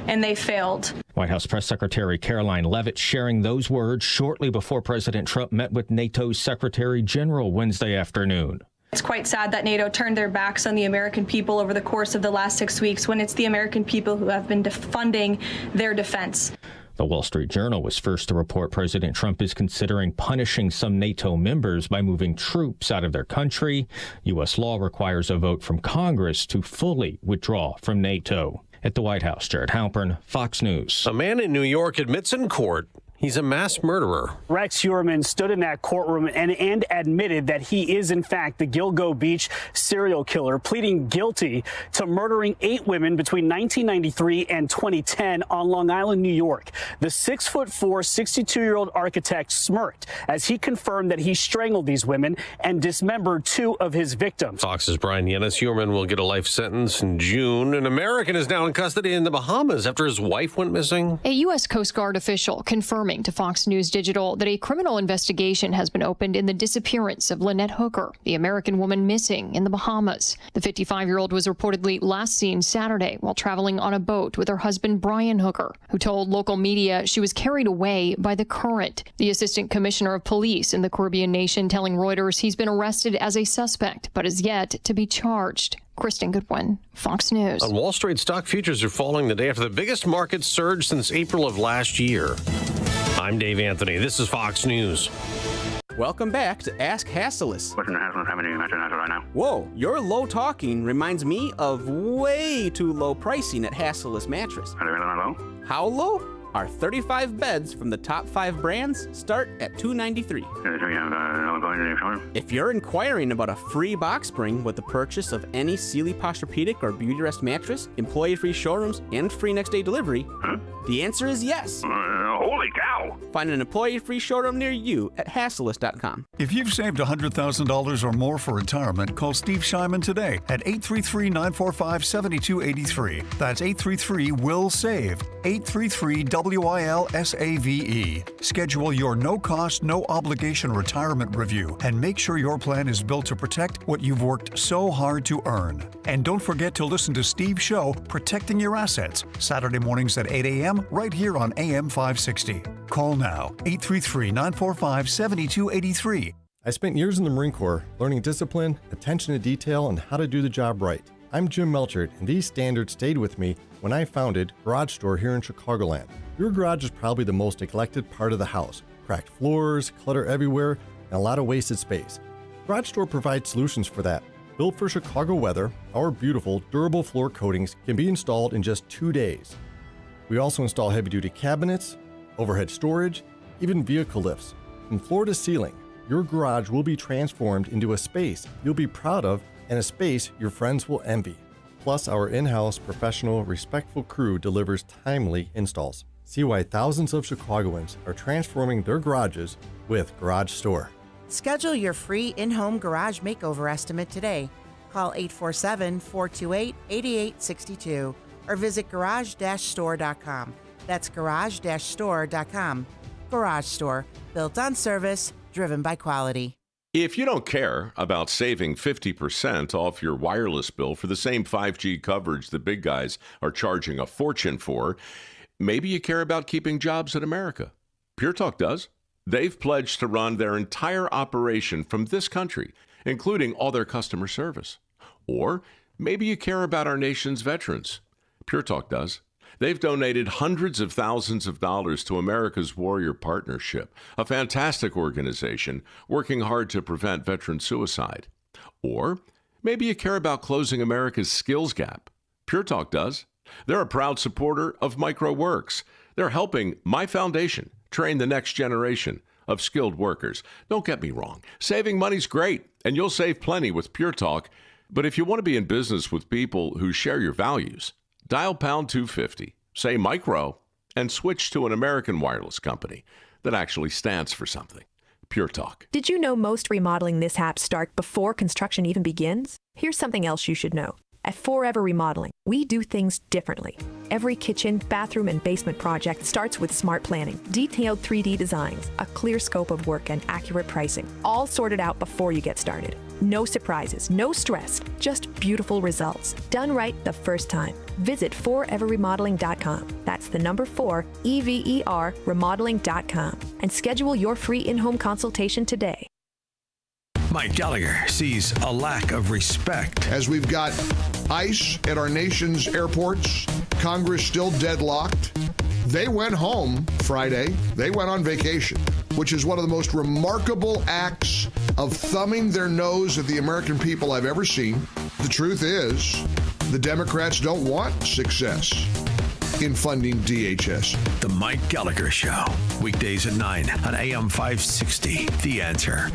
and they failed. White House Press Secretary Caroline Leavitt sharing those words shortly before President Trump met with NATO's Secretary General Wednesday afternoon. It's quite sad that NATO turned their backs on the American people over the course of the last 6 weeks when it's the American people who have been funding their defense. The Wall Street Journal was first to report President Trump is considering punishing some NATO members by moving troops out of their country. U.S. law requires a vote from Congress to fully withdraw from NATO. At the White House, Jared Halpern, Fox News. A man in New York admits in court he's a mass murderer. Rex Heuermann stood in that courtroom and admitted that he is, in fact, the Gilgo Beach serial killer, pleading guilty to murdering 8 women between 1993 and 2010 on Long Island, New York. The 6'4", 62-year-old architect smirked as he confirmed that he strangled these women and dismembered 2 of his victims. Fox's Brian Yennis. Heuermann will get a life sentence in June. An American is now in custody in the Bahamas after his wife went missing. A U.S. Coast Guard official confirmed to Fox News Digital that a criminal investigation has been opened in the disappearance of Lynette Hooker, the American woman missing in the Bahamas. The 55-year-old was reportedly last seen Saturday while traveling on a boat with her husband Brian Hooker, who told local media she was carried away by the current. The assistant commissioner of police in the Caribbean nation telling Reuters he's been arrested as a suspect, but is yet to be charged. Kristen Goodwin, Fox News. On Wall Street, stock futures are falling the day after the biggest market surge since April of last year. I'm Dave Anthony. This is Fox News. Welcome back to Ask Hassellus. What's happening right now? Whoa, your low talking reminds me of way too low pricing at Hassellus Mattress. Are they really that low? How low? Our 35 beds from the top 5 brands start at $293. So you have going to your showroom? If you're inquiring about a free box spring with the purchase of any Sealy Posturepedic or Beautyrest mattress, employee-free showrooms, and free next-day delivery, the answer is yes. Holy cow! Find an employee-free showroom near you at Hassellus.com. If you've saved $100,000 or more for retirement, call Steve Shyman today at 833-945-7283. That's 833-WILL-SAVE. 833-WILL-SAVE. Schedule your no-cost, no-obligation retirement review and make sure your plan is built to protect what you've worked so hard to earn. And don't forget to listen to Steve's show, Protecting Your Assets, Saturday mornings at 8 a.m. right here on AM 560. Call now, 833-945-7283. I spent years in the Marine Corps learning discipline, attention to detail, and how to do the job right. I'm Jim Melchert, and these standards stayed with me when I founded Garage Store here in Chicagoland. Your garage is probably the most neglected part of the house. Cracked floors, clutter everywhere, and a lot of wasted space. Garage Store provides solutions for that. Built for Chicago weather, our beautiful, durable floor coatings can be installed in just 2 days. We also install heavy-duty cabinets, overhead storage, even vehicle lifts. From floor to ceiling, your garage will be transformed into a space you'll be proud of and a space your friends will envy. Plus, our in-house, professional, respectful crew delivers timely installs. See why thousands of Chicagoans are transforming their garages with Garage Store. Schedule your free in-home garage makeover estimate today. Call 847-428-8862 or visit garage-store.com. That's garage-store.com. Garage Store, built on service, driven by quality. If you don't care about saving 50% off your wireless bill for the same 5G coverage the big guys are charging a fortune for, maybe you care about keeping jobs in America. Pure Talk does. They've pledged to run their entire operation from this country, including all their customer service. Or maybe you care about our nation's veterans. Pure Talk does. They've donated hundreds of thousands of dollars to America's Warrior Partnership, a fantastic organization working hard to prevent veteran suicide. Or maybe you care about closing America's skills gap. Pure Talk does. They're a proud supporter of MicroWorks. They're helping my foundation train the next generation of skilled workers. Don't get me wrong. Saving money's great, and you'll save plenty with Pure Talk. But if you want to be in business with people who share your values, dial pound 250, say micro, and switch to an American wireless company that actually stands for something. Pure Talk. Did you know most remodeling mishaps start before construction even begins? Here's something else you should know. At Forever Remodeling, we do things differently. Every kitchen, bathroom, and basement project starts with smart planning, detailed 3D designs, a clear scope of work, and accurate pricing, all sorted out before you get started. No surprises, no stress, just beautiful results. Done right the first time. Visit foreverremodeling.com. That's the number 4, EVER, remodeling.com. And schedule your free in-home consultation today. Mike Gallagher sees a lack of respect. As we've got ICE at our nation's airports, Congress still deadlocked. They went home Friday. They went on vacation, which is one of the most remarkable acts of thumbing their nose at the American people I've ever seen. The truth is, the Democrats don't want success in funding DHS. The Mike Gallagher Show, weekdays at 9 on AM 560. The Answer.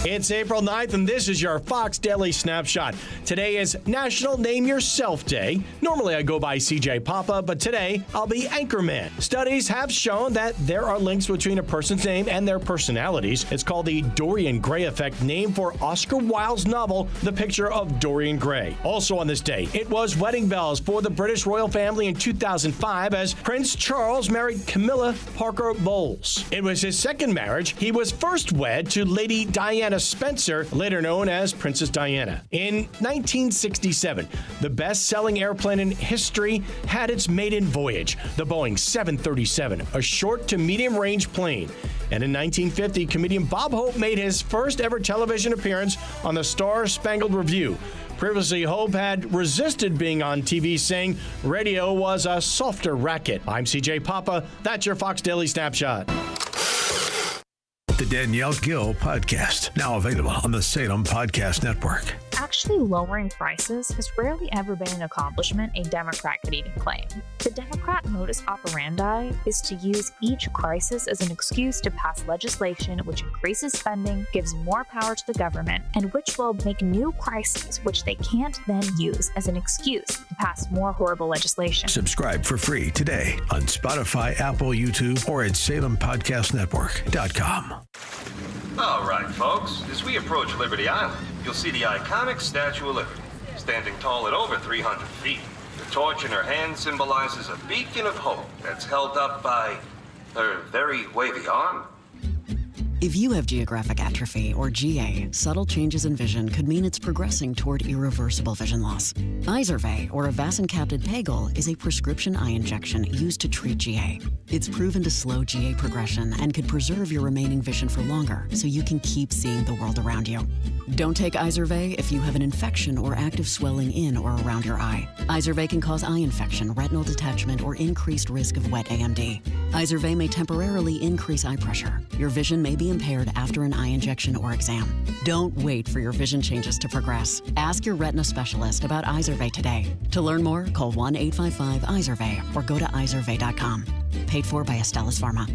It's April 9th, and this is your Fox Daily Snapshot. Today is National Name Yourself Day. Normally I go by CJ Papa, but today I'll be Anchorman. Studies have shown that there are links between a person's name and their personalities. It's called the Dorian Gray effect, named for Oscar Wilde's novel, The Picture of Dorian Gray. Also on this day, it was wedding bells for the British royal family in 2005 as Prince Charles married Camilla Parker Bowles. It was his second marriage. He was first wed to Lady Diana Spencer, later known as Princess Diana. In 1967, the best-selling airplane in history had its maiden voyage, the Boeing 737, a short to medium-range plane. And in 1950, comedian Bob Hope made his first ever television appearance on the Star-Spangled Review. Previously, Hope had resisted being on TV, saying radio was a softer racket. I'm CJ Papa. That's your Fox Daily Snapshot. The Danielle Gill Podcast, now available on the Salem Podcast Network. Actually lowering prices has rarely ever been an accomplishment a Democrat could even claim. The Democrat modus operandi is to use each crisis as an excuse to pass legislation which increases spending, gives more power to the government, and which will make new crises which they can't then use as an excuse to pass more horrible legislation. Subscribe for free today on Spotify, Apple, YouTube, or at SalemPodcastNetwork.com. All right, folks. As we approach Liberty Island, you'll see the iconic Statue of Liberty, standing tall at over 300 feet. The torch in her hand symbolizes a beacon of hope that's held up by her very wavy arm. If you have geographic atrophy, or GA, subtle changes in vision could mean it's progressing toward irreversible vision loss. Izervay, or avacincaptad pegol, is a prescription eye injection used to treat GA. It's proven to slow GA progression and could preserve your remaining vision for longer, so you can keep seeing the world around you. Don't take Izervay if you have an infection or active swelling in or around your eye. Izervay can cause eye infection, retinal detachment, or increased risk of wet AMD. Izervay may temporarily increase eye pressure. Your vision may be impaired after an eye injection or exam. Don't wait for your vision changes to progress. Ask your retina specialist about Izervay today. To learn more, call 1-855-IZERVAY or go to izervay.com. Paid for by Astellas Pharma.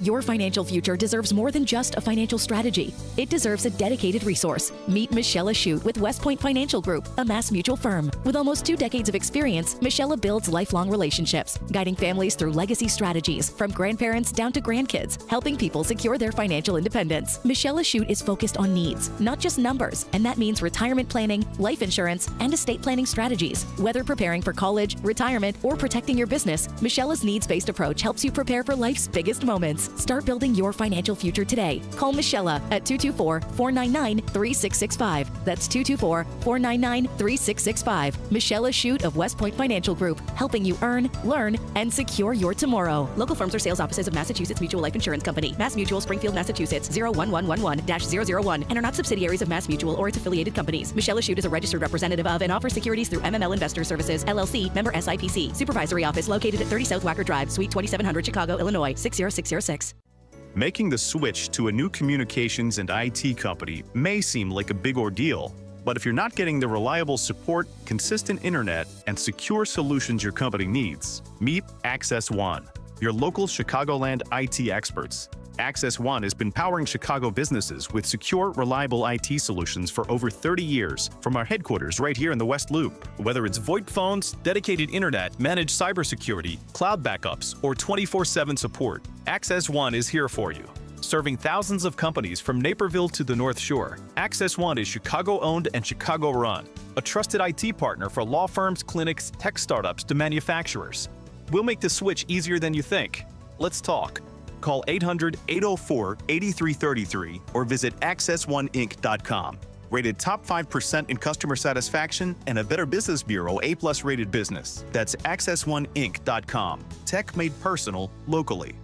Your financial future deserves more than just a financial strategy. It deserves a dedicated resource. Meet Michelle Ashute with West Point Financial Group, a Mass Mutual firm. With almost 2 decades of experience, Michelle builds lifelong relationships, guiding families through legacy strategies from grandparents down to grandkids, helping people secure their financial independence. Michelle Ashute is focused on needs, not just numbers, and that means retirement planning, life insurance, and estate planning strategies. Whether preparing for college, retirement, or protecting your business, Michelle's needs-based approach helps you prepare for life's biggest moments. Start building your financial future today. Call Michelle at 224-499-3665. That's 224-499-3665. Michelle Ashute of West Point Financial Group, helping you earn, learn, and secure your tomorrow. Local firms or sales offices of Massachusetts Mutual Life Insurance Company, Mass Mutual, Springfield, Massachusetts, 01111-001, and are not subsidiaries of Mass Mutual or its affiliated companies. Michelle Ashute is a registered representative of and offers securities through MML Investor Services, LLC, member SIPC. Supervisory office located at 30 South Wacker Drive, Suite 2700, Chicago, Illinois, 60606. Making the switch to a new communications and IT company may seem like a big ordeal, but if you're not getting the reliable support, consistent internet, and secure solutions your company needs, meet Access One, your local Chicagoland IT experts. Access One has been powering Chicago businesses with secure, reliable IT solutions for over 30 years from our headquarters right here in the West Loop. Whether it's VoIP phones, dedicated internet, managed cybersecurity, cloud backups, or 24/7 support, Access One is here for you. Serving thousands of companies from Naperville to the North Shore, Access One is Chicago-owned and Chicago-run, a trusted IT partner for law firms, clinics, tech startups to manufacturers. We'll make the switch easier than you think. Let's talk. Call 800-804-8333 or visit accessoneinc.com. rated top 5% in customer satisfaction, and a Better Business Bureau A+ rated business. That's AccessOneInc.com. Tech made personal, locally.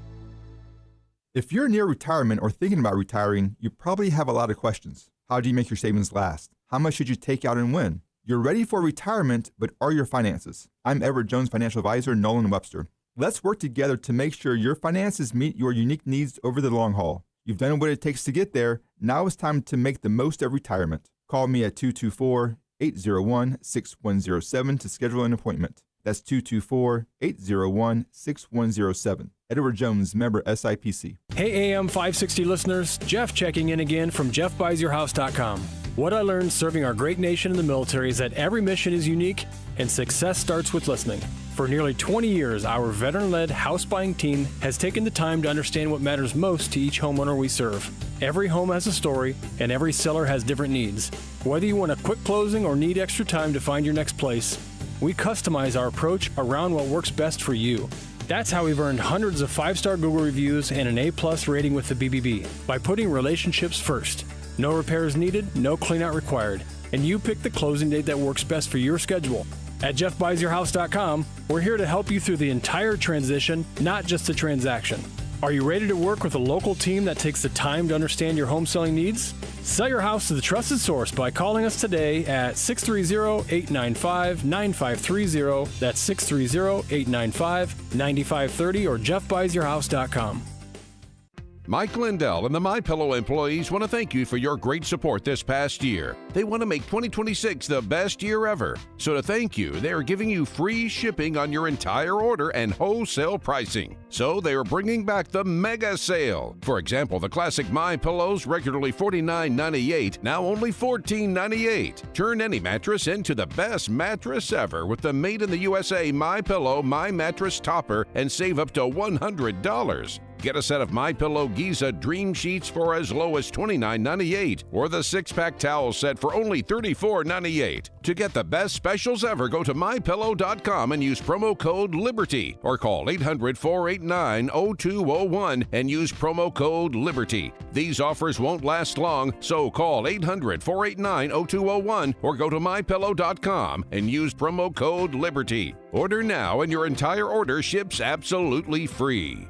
If you're near retirement or thinking about retiring, you probably have a lot of questions. How do you make your savings last? How much should you take out and when? You're ready for retirement, but are your finances? I'm Edward Jones financial advisor, Nolan Webster. Let's work together to make sure your finances meet your unique needs over the long haul. You've done what it takes to get there. Now it's time to make the most of retirement. Call me at 224-801-6107 to schedule an appointment. That's 224-801-6107. Edward Jones, member SIPC. Hey AM 560 listeners, Jeff checking in again from JeffBuysYourHouse.com. What I learned serving our great nation in the military is that every mission is unique and success starts with listening. For nearly 20 years, our veteran-led house buying team has taken the time to understand what matters most to each homeowner we serve. Every home has a story, and every seller has different needs. Whether you want a quick closing or need extra time to find your next place, we customize our approach around what works best for you. That's how we've earned hundreds of 5-star Google reviews and an A+ rating with the BBB, by putting relationships first. No repairs needed, no cleanout required, and you pick the closing date that works best for your schedule. At JeffBuysYourHouse.com, we're here to help you through the entire transition, not just the transaction. Are you ready to work with a local team that takes the time to understand your home selling needs? Sell your house to the trusted source by calling us today at 630-895-9530. That's 630-895-9530 or JeffBuysYourHouse.com. Mike Lindell and the MyPillow employees want to thank you for your great support this past year. They want to make 2026 the best year ever. So to thank you, they are giving you free shipping on your entire order and wholesale pricing. So they are bringing back the mega sale. For example, the classic MyPillows, regularly $49.98, now only $14.98. Turn any mattress into the best mattress ever with the Made in the USA MyPillow My Mattress Topper and save up to $100. Get a set of MyPillow Giza Dream Sheets for as low as $29.98 or the 6-pack towel set for only $34.98. To get the best specials ever, go to MyPillow.com and use promo code LIBERTY or call 800-489-0201 and use promo code LIBERTY. These offers won't last long, so call 800-489-0201 or go to MyPillow.com and use promo code LIBERTY. Order now and your entire order ships absolutely free.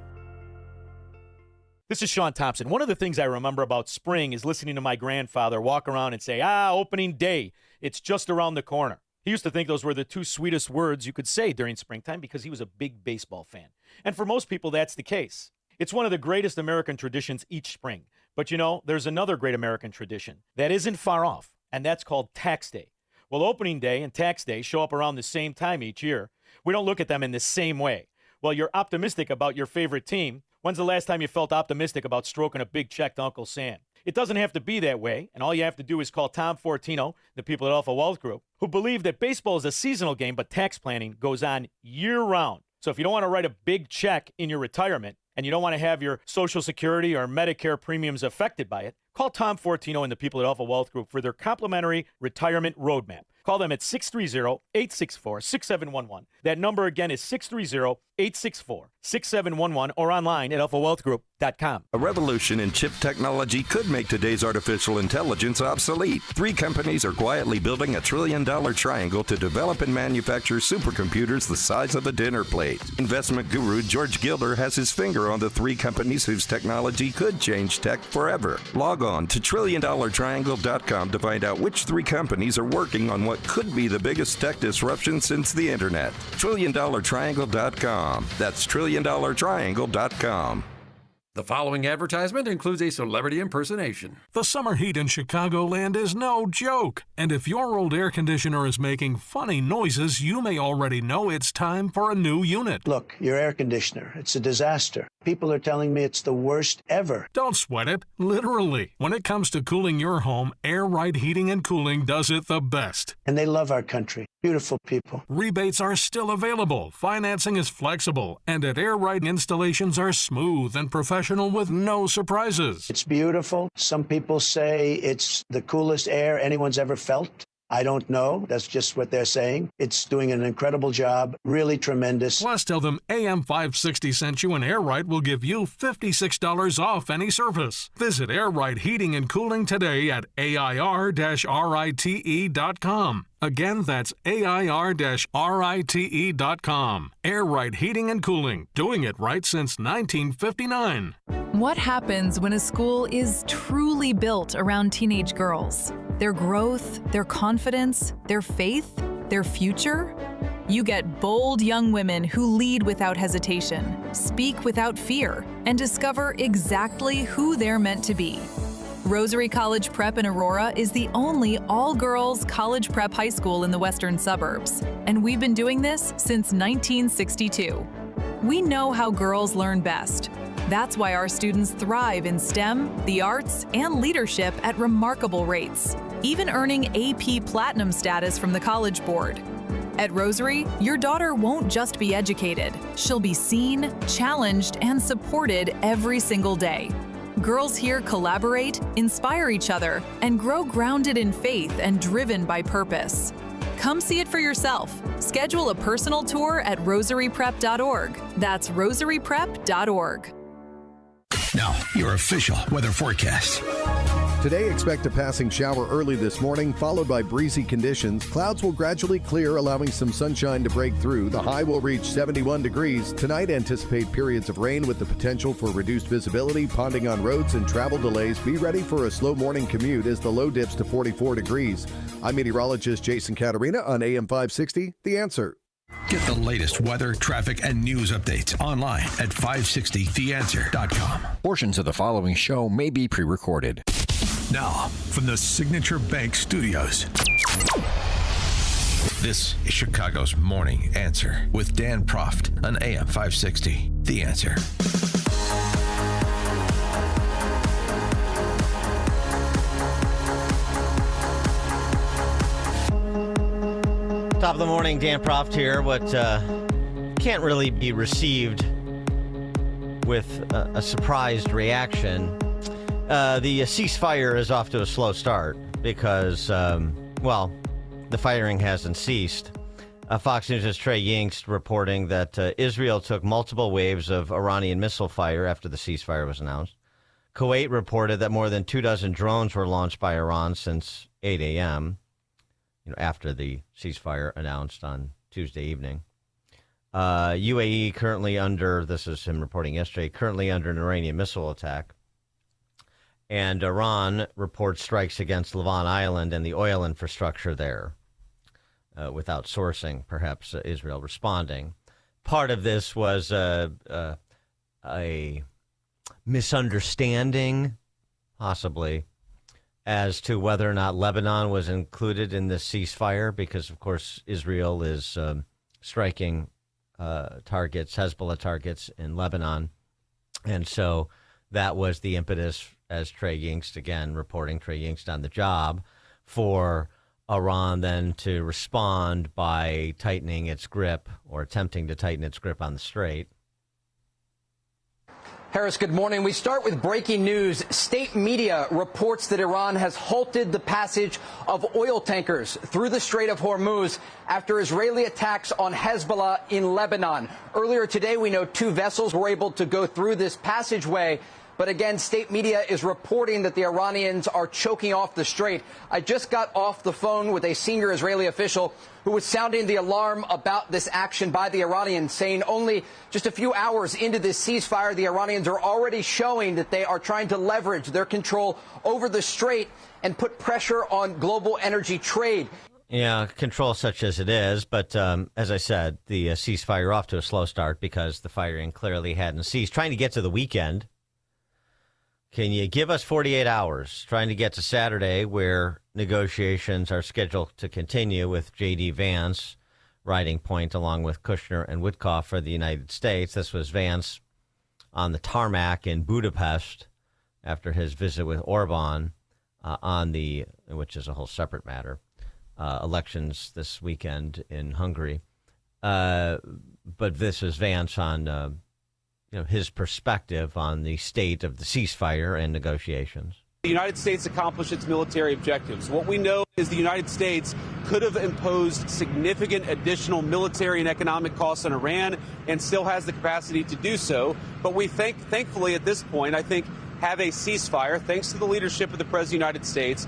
This is Sean Thompson. One of the things I remember about spring is listening to my grandfather walk around and say, opening day, it's just around the corner. He used to think those were the two sweetest words you could say during springtime because he was a big baseball fan. And for most people, that's the case. It's one of the greatest American traditions each spring. But you know, there's another great American tradition that isn't far off, and that's called Tax Day. Well, opening day and Tax Day show up around the same time each year. We don't look at them in the same way. Well, you're optimistic about your favorite team. When's the last time you felt optimistic about stroking a big check to Uncle Sam? It doesn't have to be that way, and all you have to do is call Tom Fortino, the people at Alpha Wealth Group, who believe that baseball is a seasonal game, but tax planning goes on year-round. So if you don't want to write a big check in your retirement, and you don't want to have your Social Security or Medicare premiums affected by it, call Tom Fortino and the people at Alpha Wealth Group for their complimentary retirement roadmap. Call them at 630-864-6711. That number again is 630-864-6711 or online at alphawealthgroup.com. A revolution in chip technology could make today's artificial intelligence obsolete. 3 companies are quietly building a $1 trillion triangle to develop and manufacture supercomputers the size of a dinner plate. Investment guru George Gilder has his finger on the 3 companies whose technology could change tech forever. Log on to $1trilliondollartriangle.com to find out which 3 companies are working on what could be the biggest tech disruption since the internet. $1trilliondollartriangle.com. That's $1trilliondollartriangle.com. The following advertisement includes a celebrity impersonation. The summer heat in Chicagoland is no joke. And if your old air conditioner is making funny noises, you may already know it's time for a new unit. Look, your air conditioner, it's a disaster. People are telling me it's the worst ever. Don't sweat it, literally. When it comes to cooling your home, Air Right Heating and Cooling does it the best. And they love our country. Beautiful people. Rebates are still available, financing is flexible, and at Air Right installations are smooth and professional with no surprises. It's beautiful. Some people say it's the coolest air anyone's ever felt. I don't know. That's just what they're saying. It's doing an incredible job, really tremendous. Plus, tell them AM 560 sent you and Air Right will give you $56 off any service. Visit Air Right Heating and Cooling today at AIR-RITE.com. Again, that's AIR-RITE.com. Air Right Heating and Cooling, doing it right since 1959. What happens when a school is truly built around teenage girls? Their growth, their confidence, their faith, their future? You get bold young women who lead without hesitation, speak without fear, and discover exactly who they're meant to be. Rosary College Prep in Aurora is the only all-girls college prep high school in the western suburbs, and we've been doing this since 1962. We know how girls learn best. That's why our students thrive in STEM, the arts, and leadership at remarkable rates, even earning AP Platinum status from the College Board. At Rosary, your daughter won't just be educated. She'll be seen, challenged, and supported every single day. Girls here collaborate, inspire each other, and grow grounded in faith and driven by purpose. Come see it for yourself. Schedule a personal tour at rosaryprep.org. That's rosaryprep.org. Now, your official weather forecast. Today, expect a passing shower early this morning, followed by breezy conditions. Clouds will gradually clear, allowing some sunshine to break through. The high will reach 71 degrees. Tonight, anticipate periods of rain with the potential for reduced visibility, ponding on roads, and travel delays. Be ready for a slow morning commute as the low dips to 44 degrees. I'm meteorologist Jason Caterina on AM 560, The Answer. Get the latest weather, traffic, and news updates online at 560theanswer.com. Portions of the following show may be pre-recorded. Now, from the Signature Bank Studios, this is Chicago's Morning Answer with Dan Proft on AM 560. The Answer. Top of the morning, Dan Proft here. What can't really be received with a surprised reaction. The ceasefire is off to a slow start because, the firing hasn't ceased. Fox News' Trey Yingst reporting that Israel took multiple waves of Iranian missile fire after the ceasefire was announced. Kuwait reported that more than 24 drones were launched by Iran since 8 a.m., after the ceasefire announced on Tuesday evening. UAE currently under, this is him reporting yesterday, currently under an Iranian missile attack. And Iran reports strikes against Lavon Island and the oil infrastructure there, without sourcing, perhaps Israel responding. Part of this was a misunderstanding, possibly, as to whether or not Lebanon was included in the ceasefire, because, of course, Israel is striking targets, Hezbollah targets in Lebanon. And so that was the impetus, as Trey Yingst, again, reporting Trey Yingst on the job, for Iran then to respond by tightening its grip or attempting to tighten its grip on the strait. Harris, good morning. We start with breaking news. State media reports that Iran has halted the passage of oil tankers through the Strait of Hormuz after Israeli attacks on Hezbollah in Lebanon. Earlier today, we know 2 vessels were able to go through this passageway. But again, state media is reporting that the Iranians are choking off the strait. I just got off the phone with a senior Israeli official who was sounding the alarm about this action by the Iranians, saying only just a few hours into this ceasefire, the Iranians are already showing that they are trying to leverage their control over the strait and put pressure on global energy trade. Yeah, control such as it is. But as I said, the ceasefire off to a slow start because the firing clearly hadn't ceased. Trying to get to the weekend. Can you give us 48 hours, trying to get to Saturday, where negotiations are scheduled to continue with J.D. Vance riding point along with Kushner and Witkoff for the United States? This was Vance on the tarmac in Budapest after his visit with Orban which is a whole separate matter, elections this weekend in Hungary. But this is Vance on his perspective on the state of the ceasefire and negotiations. The United States accomplished its military objectives. What we know is the United States could have imposed significant additional military and economic costs on Iran and still has the capacity to do so. But we thankfully at this point, I think, have a ceasefire thanks to the leadership of the President of the United States.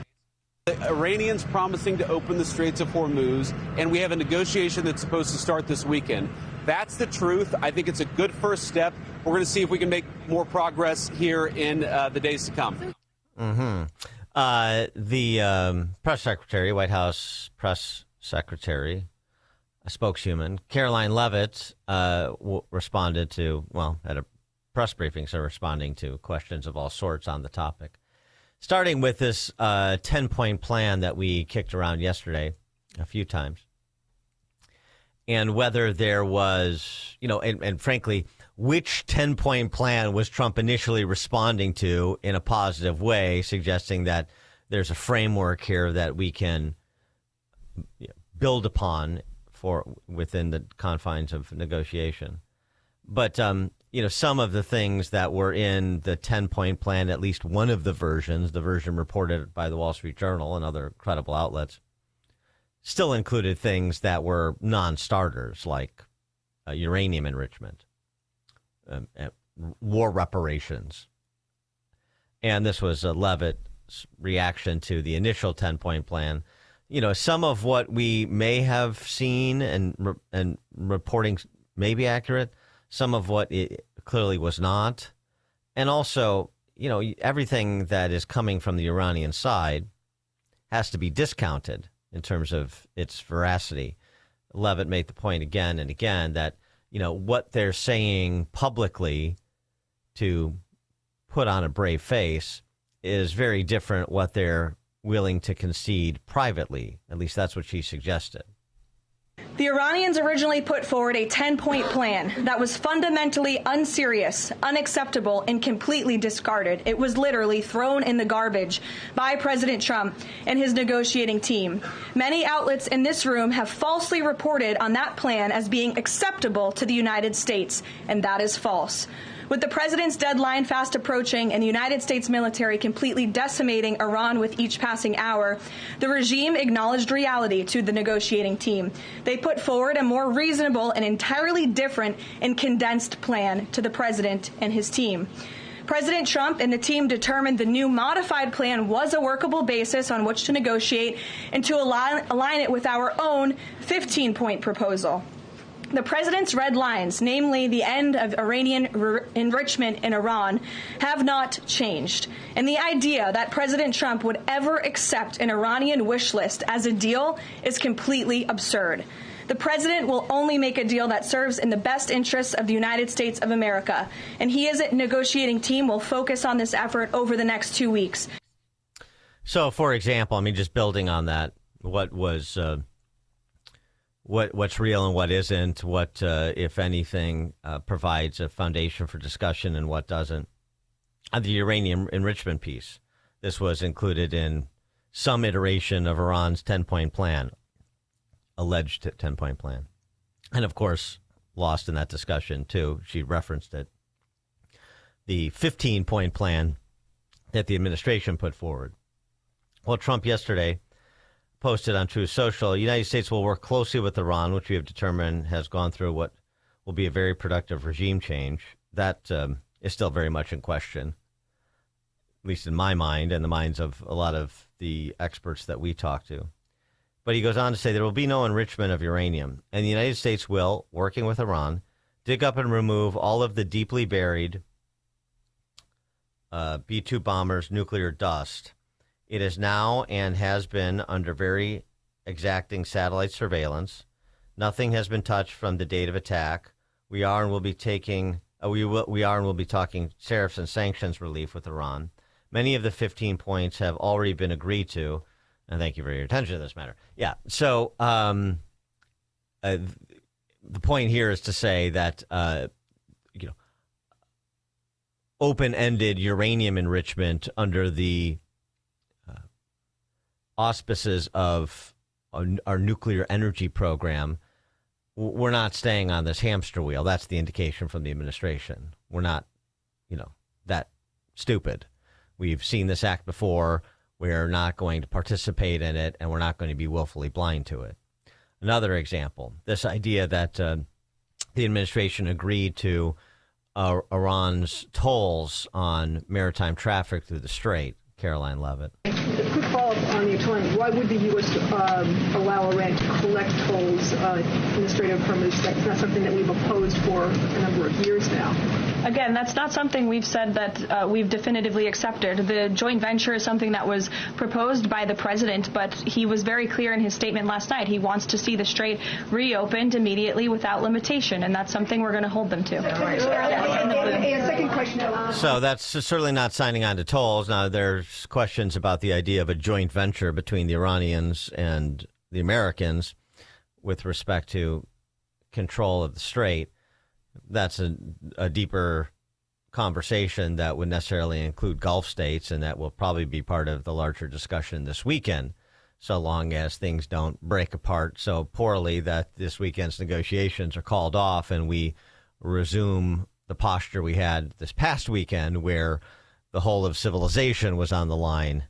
The Iranians promising to open the Straits of Hormuz, and we have a negotiation that's supposed to start this weekend. That's the truth. I think it's a good first step. We're going to see if we can make more progress here in the days to come. The press secretary, White House press secretary, a spokeswoman, Caroline Leavitt, responded to, at a press briefing, so responding to questions of all sorts on the topic. Starting with this 10-point plan that we kicked around yesterday a few times. And whether there was, and frankly, which 10-point plan was Trump initially responding to in a positive way, suggesting that there's a framework here that we can build upon within the confines of negotiation. But, some of the things that were in the 10-point plan, at least one of the versions, the version reported by the Wall Street Journal and other credible outlets, still included things that were non-starters, like uranium enrichment, war reparations. And this was Leavitt's reaction to the initial 10-point plan. Some of what we may have seen and reporting may be accurate, some of what it clearly was not. And also, everything that is coming from the Iranian side has to be discounted in terms of its veracity. Leavitt made the point again and again that, what they're saying publicly to put on a brave face is very different what they're willing to concede privately. At least that's what she suggested. The Iranians originally put forward a 10-point plan that was fundamentally unserious, unacceptable, and completely discarded. It was literally thrown in the garbage by President Trump and his negotiating team. Many outlets in this room have falsely reported on that plan as being acceptable to the United States, and that is false. With the president's deadline fast approaching and the United States military completely decimating Iran with each passing hour, the regime acknowledged reality to the negotiating team. They put forward a more reasonable and entirely different and condensed plan to the president and his team. President Trump and the team determined the new modified plan was a workable basis on which to negotiate and to align it with our own 15-point proposal. The president's red lines, namely the end of Iranian enrichment in Iran, have not changed. And the idea that President Trump would ever accept an Iranian wish list as a deal is completely absurd. The president will only make a deal that serves in the best interests of the United States of America. And he as a negotiating team will focus on this effort over the next 2 weeks. So, for example, just building on that, what was... What's real and what isn't, what, if anything, provides a foundation for discussion and what doesn't. The uranium enrichment piece. This was included in some iteration of Iran's 10-point plan, alleged 10-point plan. And, of course, lost in that discussion, too. She referenced it. The 15-point plan that the administration put forward. Well, Trump yesterday posted on Truth Social, the United States will work closely with Iran, which we have determined has gone through what will be a very productive regime change. That is still very much in question, at least in my mind and the minds of a lot of the experts that we talk to. But he goes on to say there will be no enrichment of uranium, and the United States will, working with Iran, dig up and remove all of the deeply buried B-2 bombers' nuclear dust. It is now and has been under very exacting satellite surveillance. Nothing has been touched from the date of attack. We are and will be talking tariffs and sanctions relief with Iran. Many of the 15 points have already been agreed to, and thank you for your attention to this matter. Yeah. So the point here is to say that open-ended uranium enrichment under the auspices of our nuclear energy program, we're not staying on this hamster wheel. That's the indication from the administration. We're not, that stupid. We've seen this act before. We're not going to participate in it, and we're not going to be willfully blind to it. Another example, this idea that the administration agreed to Iran's tolls on maritime traffic through the Strait. Caroline Levitt. A quick follow-up on the autonomy. Why would the U.S. allow Iran to collect tolls in the Strait of Hormuz? That's not something that we've opposed for a number of years now. Again, that's not something we've said that we've definitively accepted. The joint venture is something that was proposed by the president, but he was very clear in his statement last night. He wants to see the Strait reopened immediately without limitation, and that's something we're going to hold them to. Second question. So that's certainly not signing on to tolls. Now, there's questions about the idea of a joint venture between the Iranians and the Americans with respect to control of the Strait. That's a deeper conversation that would necessarily include Gulf states, and that will probably be part of the larger discussion this weekend, so long as things don't break apart so poorly that this weekend's negotiations are called off and we resume the posture we had this past weekend where the whole of civilization was on the line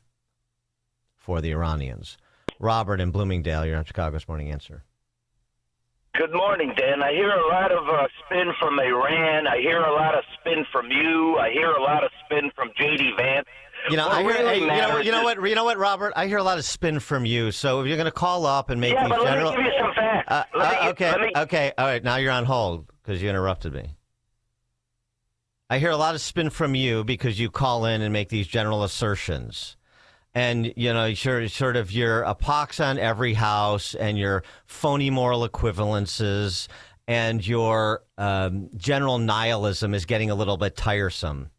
for the Iranians. Robert in Bloomingdale, you're on Chicago's Morning Answer. Good morning, Dan. I hear a lot of spin from Iran. I hear a lot of spin from you. I hear a lot of spin from J.D. Vance. You know, you know what, Robert? I hear a lot of spin from you. So if you're going to call up and make these general, let me give you some facts. Okay, all right. Now you're on hold because you interrupted me. I hear a lot of spin from you because you call in and make these general assertions. And, you know, you're a pox on every house and your phony moral equivalences and your general nihilism is getting a little bit tiresome.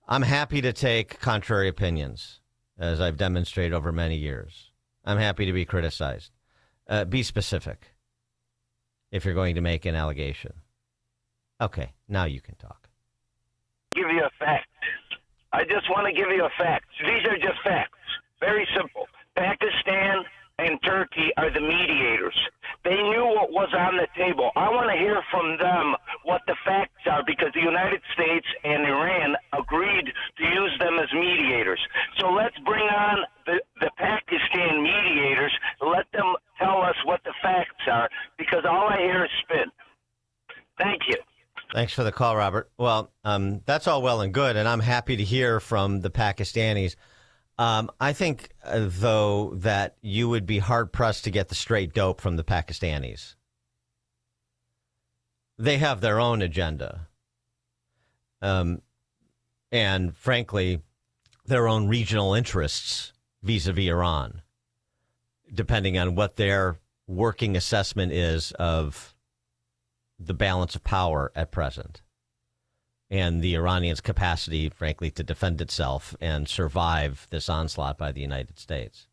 I'm happy to take contrary opinions, as I've demonstrated over many years. I'm happy to be criticized. Be specific if you're going to make an allegation. Okay, now you can talk. Give you a fact. I just want to give you a fact. These are just facts. Very simple. Pakistan and Turkey are the mediators. They knew what was on the table. I want to hear from them what the facts are because the United States and Iran agreed to use them as mediators. So let's bring on the Pakistan mediators. Let them tell us what the facts are because all I hear is spin. Thank you. Thanks for the call, Robert. Well, that's all well and good, and I'm happy to hear from the Pakistanis. I think, though, that you would be hard-pressed to get the straight dope from the Pakistanis. They have their own agenda. And, frankly, their own regional interests vis-a-vis Iran, depending on what their working assessment is of the balance of power at present and the Iranians' capacity, frankly, to defend itself and survive this onslaught by the United States.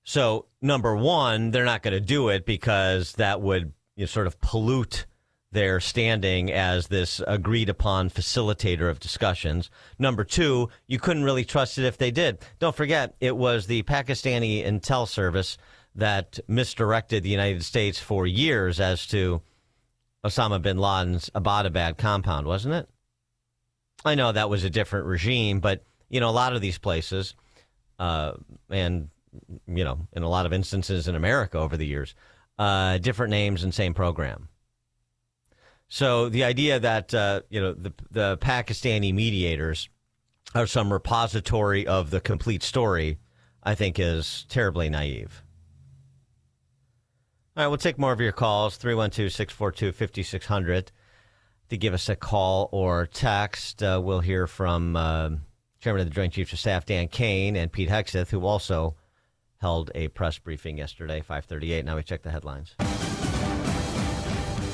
So, number one, they're not going to do it because that would sort of pollute their standing as this agreed-upon facilitator of discussions. Number two, you couldn't really trust it if they did. Don't forget, it was the Pakistani intel service that misdirected the United States for years as to Osama bin Laden's Abbottabad compound, wasn't it? I know that was a different regime, but, a lot of these places, and, in a lot of instances in America over the years, different names and same program. So the idea that, the Pakistani mediators are some repository of the complete story, I think is terribly naive. All right, we'll take more of your calls, 312-642-5600, to give us a call or text. We'll hear from Chairman of the Joint Chiefs of Staff, Dan Kane, and Pete Hegseth, who also held a press briefing yesterday, 5:38. Now we check the headlines.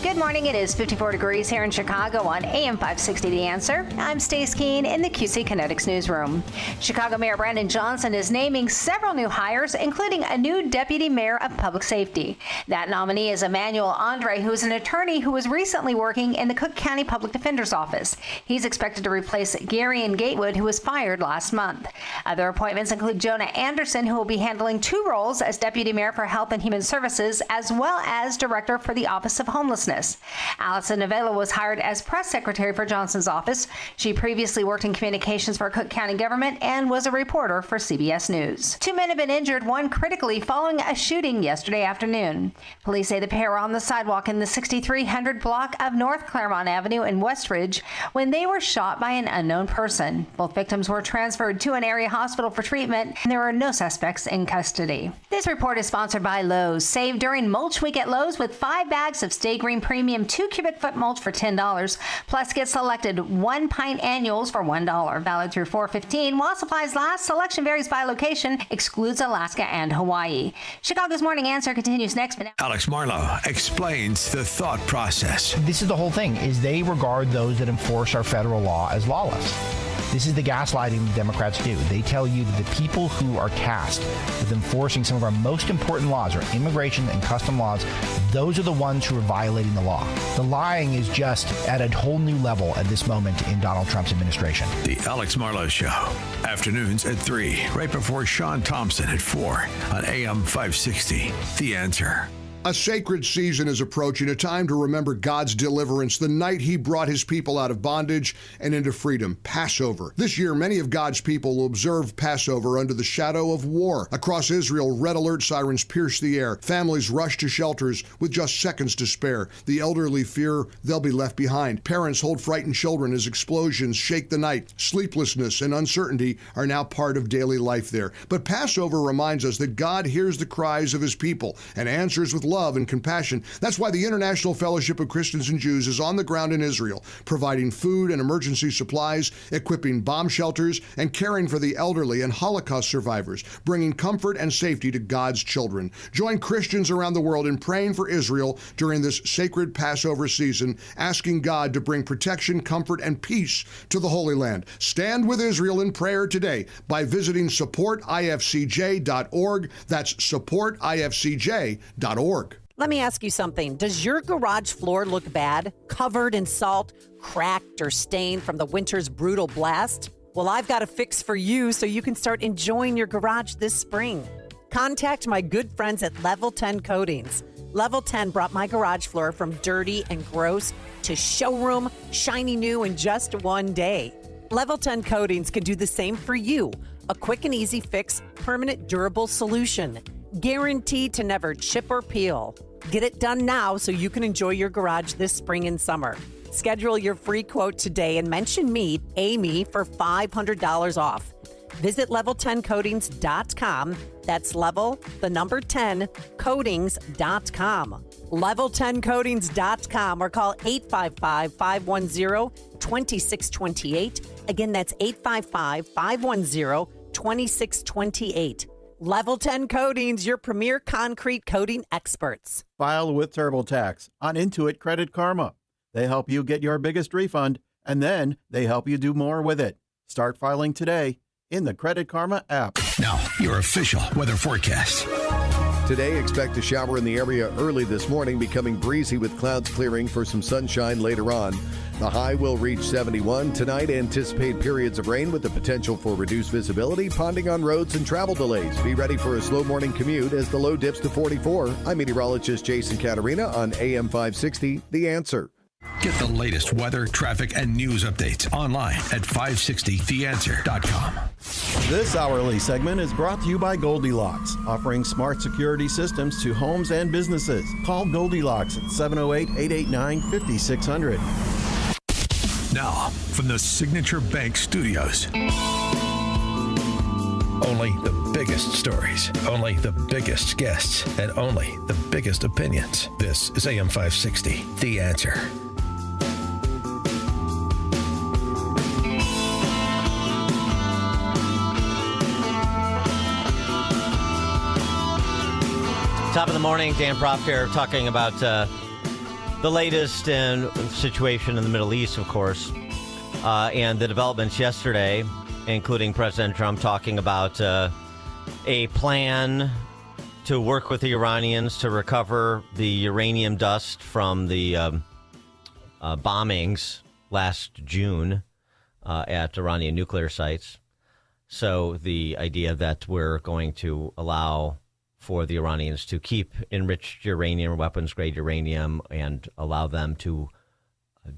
Good morning. It is 54 degrees here in Chicago on AM 560 The Answer. I'm Stace Keene in the QC Kinetics newsroom. Chicago Mayor Brandon Johnson is naming several new hires, including a new deputy mayor of public safety. That nominee is Emmanuel Andre, who is an attorney who was recently working in the Cook County Public Defender's Office. He's expected to replace Garion Gatewood, who was fired last month. Other appointments include Jonah Anderson, who will be handling two roles as deputy mayor for Health and Human Services, as well as director for the Office of Homelessness. business. Allison Avila was hired as press secretary for Johnson's office. She previously worked in communications for Cook County government and was a reporter for CBS News. 2 men have been injured, one critically, following a shooting yesterday afternoon. Police say the pair were on the sidewalk in the 6300 block of North Claremont Avenue in Westridge when they were shot by an unknown person. Both victims were transferred to an area hospital for treatment, and there are no suspects in custody. This report is sponsored by Lowe's. Save during Mulch Week at Lowe's with 5 bags of Stay Green Premium 2 cubic foot mulch for $10. Plus, get selected 1 pint annuals for $1. Valid through 4/15. While supplies last, selection varies by location, excludes Alaska and Hawaii. Chicago's Morning Answer continues next. Alex Marlowe explains the thought process. This is the whole thing, is they regard those that enforce our federal law as lawless. This is the gaslighting the Democrats do. They tell you that the people who are tasked with enforcing some of our most important laws, our immigration and custom laws, those are the ones who are violating the law. The lying is just at a whole new level at this moment in Donald Trump's administration. The Alex Marlowe Show. Afternoons at 3, right before Sean Thompson at 4 on AM 560. The Answer. A sacred season is approaching, a time to remember God's deliverance, the night he brought his people out of bondage and into freedom, Passover. This year, many of God's people will observe Passover under the shadow of war. Across Israel, red alert sirens pierce the air. Families rush to shelters with just seconds to spare. The elderly fear they'll be left behind. Parents hold frightened children as explosions shake the night. Sleeplessness and uncertainty are now part of daily life there. But Passover reminds us that God hears the cries of his people and answers with love and compassion. That's why the International Fellowship of Christians and Jews is on the ground in Israel, providing food and emergency supplies, equipping bomb shelters, and caring for the elderly and Holocaust survivors, bringing comfort and safety to God's children. Join Christians around the world in praying for Israel during this sacred Passover season, asking God to bring protection, comfort, and peace to the Holy Land. Stand with Israel in prayer today by visiting supportifcj.org. That's supportifcj.org. Let me ask you something. Does your garage floor look bad, covered in salt, cracked or stained from the winter's brutal blast? Well, I've got a fix for you so you can start enjoying your garage this spring. Contact my good friends at Level 10 Coatings. Level 10 brought my garage floor from dirty and gross to showroom, shiny new in just one day. Level 10 Coatings can do the same for you. A quick and easy fix, permanent durable solution. Guaranteed to never chip or peel. Get it done now so you can enjoy your garage this spring and summer. Schedule your free quote today and mention me, Amy, for $500 off. Visit level10coatings.com. That's level, the number 10, coatings.com. Level10coatings.com or call 855-510-2628. Again, that's 855-510-2628. Level 10 Coatings, your premier concrete coating experts. File with TurboTax on Intuit Credit Karma. They help you get your biggest refund, and then they help you do more with it. Start filing today in the Credit Karma app. Now, your official weather forecast. Today, expect a shower in the area early this morning, becoming breezy with clouds clearing for some sunshine later on. The high will reach 71. Tonight, anticipate periods of rain with the potential for reduced visibility, ponding on roads and travel delays. Be ready for a slow morning commute as the low dips to 44. I'm meteorologist Jason Caterina on AM 560, The Answer. Get the latest weather, traffic, and news updates online at 560theanswer.com. This hourly segment is brought to you by Goldilocks, offering smart security systems to homes and businesses. Call Goldilocks at 708-889-5600. Now, from the Signature Bank Studios. Only the biggest stories, only the biggest guests, and only the biggest opinions. This is AM 560, The Answer. Top of the morning, Dan Proft here, talking about the latest situation in the Middle East, of course, and the developments yesterday, including President Trump talking about a plan to work with the Iranians to recover the uranium dust from the bombings last June at Iranian nuclear sites. So the idea that we're going to allow for the Iranians to keep enriched uranium, weapons-grade uranium, and allow them to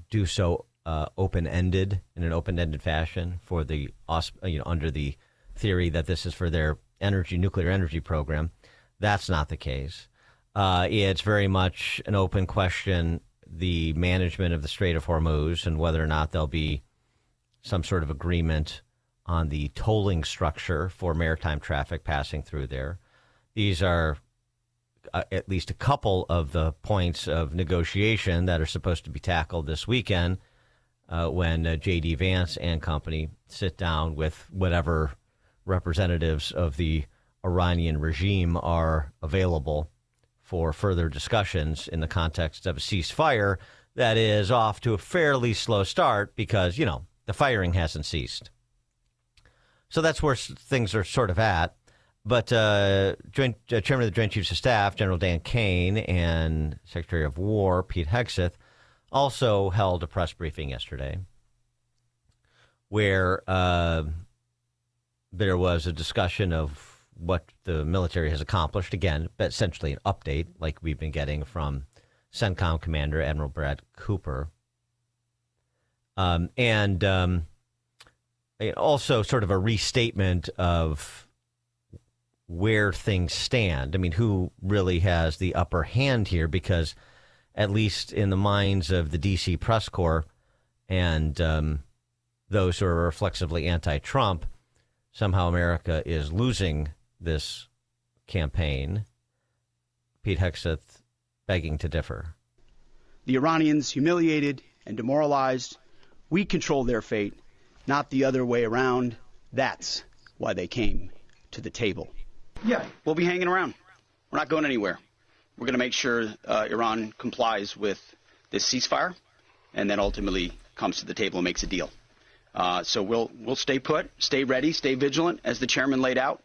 do so open-ended, in an open-ended fashion, for the under the theory that this is for their nuclear energy program. That's not the case. It's very much an open question, the management of the Strait of Hormuz and whether or not there'll be some sort of agreement on the tolling structure for maritime traffic passing through there. These are at least a couple of the points of negotiation that are supposed to be tackled this weekend when J.D. Vance and company sit down with whatever representatives of the Iranian regime are available for further discussions in the context of a ceasefire that is off to a fairly slow start because, the firing hasn't ceased. So that's where things are sort of at. But Chairman of the Joint Chiefs of Staff, General Dan Kane, and Secretary of War, Pete Hegseth, also held a press briefing yesterday where there was a discussion of what the military has accomplished. Again, but essentially an update like we've been getting from CENTCOM Commander Admiral Brad Cooper. And also sort of a restatement of where things stand. I mean, who really has the upper hand here? Because at least in the minds of the D.C. press corps and those who are reflexively anti-Trump, somehow America is losing this campaign. Pete Hegseth begging to differ. The Iranians, humiliated and demoralized, we control their fate, not the other way around. That's why they came to the table. Yeah, we'll be hanging around. We're not going anywhere. We're going to make sure Iran complies with this ceasefire and then ultimately comes to the table and makes a deal. So we'll stay put, stay ready, stay vigilant, as the chairman laid out.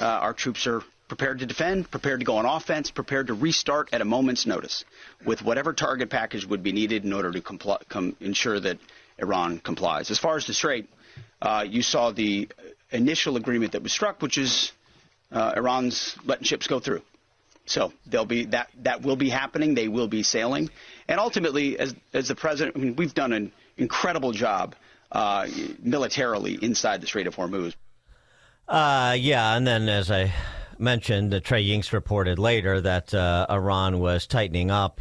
Our troops are prepared to defend, prepared to go on offense, prepared to restart at a moment's notice with whatever target package would be needed in order to ensure that Iran complies. As far as the Strait, you saw the initial agreement that was struck, which is Iran's letting ships go through. So there'll be that will be happening. They will be sailing. And ultimately, as the president, I mean, we've done an incredible job militarily inside the Strait of Hormuz. Yeah, and then as I mentioned, Trey Yingst reported later that Iran was tightening up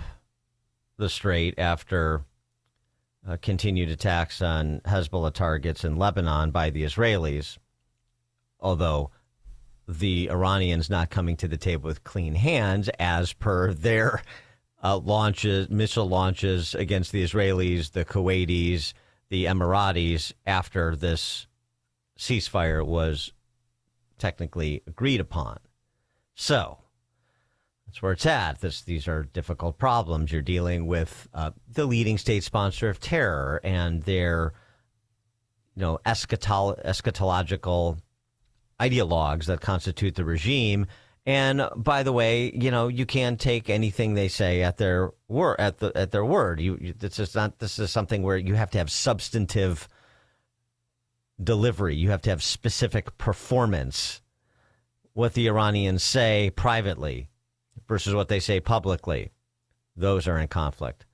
the strait after continued attacks on Hezbollah targets in Lebanon by the Israelis, although the Iranians not coming to the table with clean hands as per their missile launches against the Israelis, the Kuwaitis, the Emiratis after this ceasefire was technically agreed upon. So that's where it's at. These are difficult problems. You're dealing with the leading state sponsor of terror and their, eschatological ideologues that constitute the regime. And by the way, you can't take anything they say at their word. At their word. This is something where you have to have substantive delivery. You have to have specific performance. What the Iranians say privately versus what they say publicly, those are in conflict.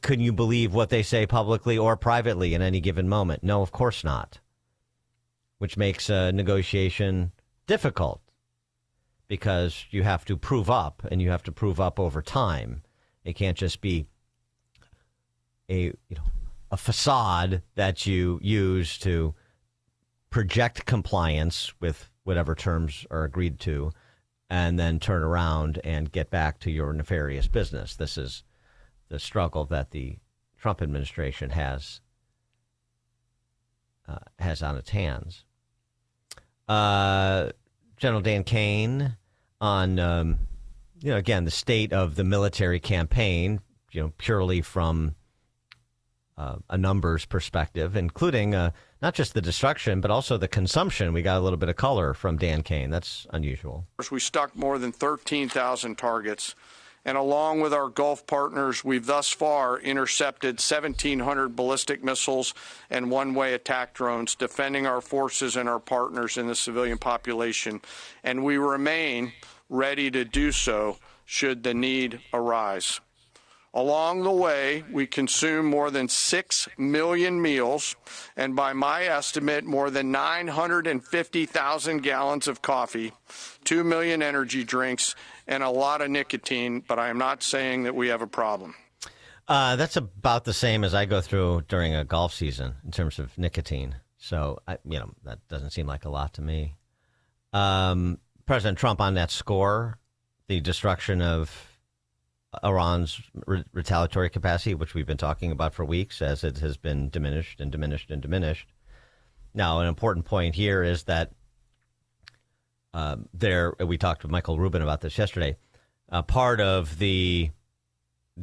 Can you believe what they say publicly or privately in any given moment? No, of course not. Which makes a negotiation difficult because you have to prove up, and you have to prove up over time. It can't just be a facade that you use to project compliance with whatever terms are agreed to, and then turn around and get back to your nefarious business. This is the struggle that the Trump administration has on its hands. General Dan Kane on, again, the state of the military campaign, purely from a numbers perspective, including not just the destruction, but also the consumption. We got a little bit of color from Dan Kane. That's unusual. We stuck more than 13,000 targets. And along with our Gulf partners, we've thus far intercepted 1,700 ballistic missiles and one-way attack drones, defending our forces and our partners in the civilian population. And we remain ready to do so should the need arise. Along the way, we consume more than 6 million meals, and by my estimate, more than 950,000 gallons of coffee, 2 million energy drinks, and a lot of nicotine, but I am not saying that we have a problem. That's about the same as I go through during a golf season in terms of nicotine. So, that doesn't seem like a lot to me. President Trump on that score, the destruction of Iran's retaliatory capacity, which we've been talking about for weeks, as it has been diminished and diminished and diminished. Now, an important point here is that we talked with Michael Rubin about this yesterday. Part of the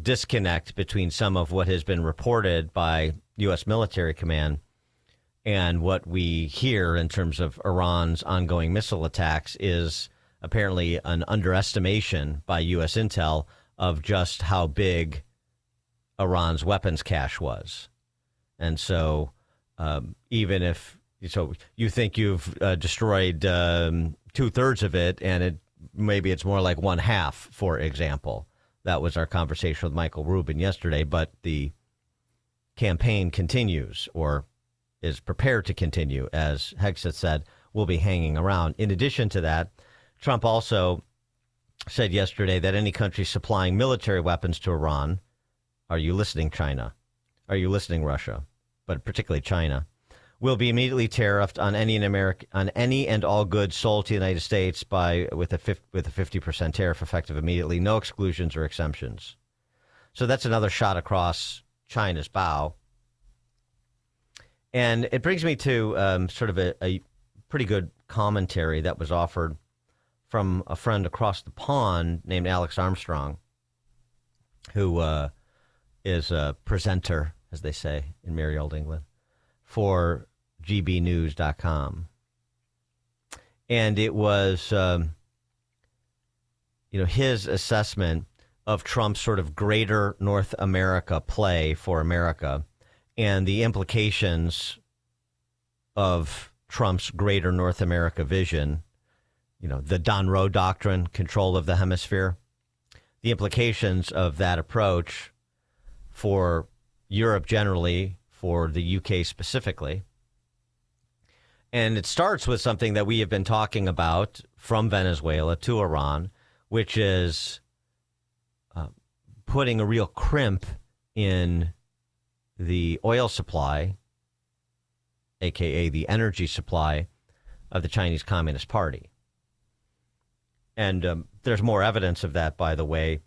disconnect between some of what has been reported by U.S. military command and what we hear in terms of Iran's ongoing missile attacks is apparently an underestimation by U.S. intel of just how big Iran's weapons cache was. And so even if you think you've destroyed 2/3 of it, and maybe it's more like 1/2, for example. That was our conversation with Michael Rubin yesterday, but the campaign continues, or is prepared to continue, as Hegseth said, will be hanging around. In addition to that, Trump also said yesterday that any country supplying military weapons to Iran, are you listening, China? Are you listening, Russia? But particularly China, will be immediately tariffed on any and all goods sold to the United States with a 50% tariff effective immediately, no exclusions or exemptions. So that's another shot across China's bow. And it brings me to sort of a pretty good commentary that was offered from a friend across the pond named Alex Armstrong, who is a presenter, as they say in merry old England, for gbnews.com. And it was, his assessment of Trump's sort of greater North America play for America and the implications of Trump's greater North America vision, the Don Roe Doctrine, control of the hemisphere, the implications of that approach for Europe generally, for the UK specifically. And it starts with something that we have been talking about from Venezuela to Iran, which is putting a real crimp in the oil supply, a.k.a. the energy supply of the Chinese Communist Party. And there's more evidence of that, by the way.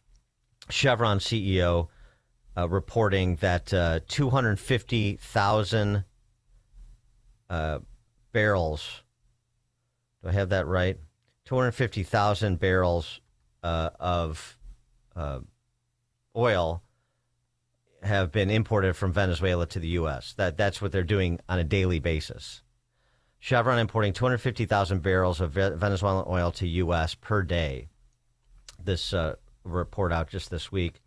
Chevron CEO reporting that 250,000 barrels, do I have that right? 250,000 barrels of oil have been imported from Venezuela to the U.S. That's what they're doing on a daily basis. Chevron importing 250,000 barrels of Venezuelan oil to U.S. per day. This report out just this week.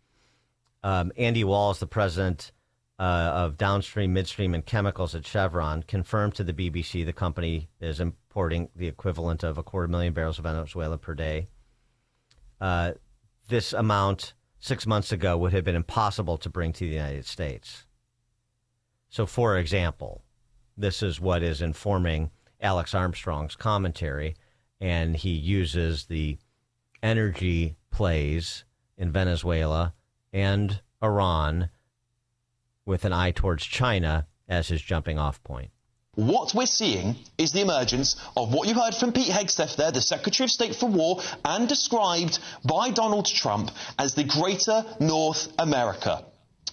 Andy Walls, the president of downstream, midstream, and chemicals at Chevron, confirmed to the BBC the company is importing the equivalent of 250,000 barrels of Venezuela per day. This amount 6 months ago would have been impossible to bring to the United States. So, for example, this is what is informing Alex Armstrong's commentary, and he uses the energy plays in Venezuela and Iran with an eye towards China as his jumping off point. What we're seeing is the emergence of what you heard from Pete Hegseth there, the Secretary of State for War, and described by Donald Trump as the Greater North America.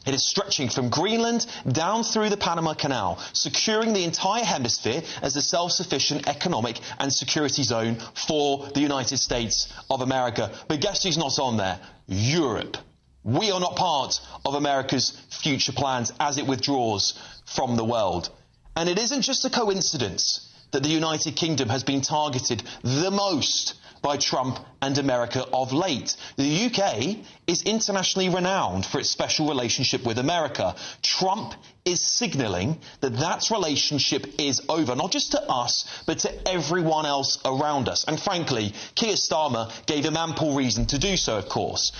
It is stretching from Greenland down through the Panama Canal, securing the entire hemisphere as a self-sufficient economic and security zone for the United States of America. But guess who's not on there? Europe. We are not part of America's future plans as it withdraws from the world. And it isn't just a coincidence that the United Kingdom has been targeted the most by Trump and America of late. The UK is internationally renowned for its special relationship with America. Trump is signalling that that relationship is over, not just to us, but to everyone else around us. And frankly, Keir Starmer gave him ample reason to do so, of course.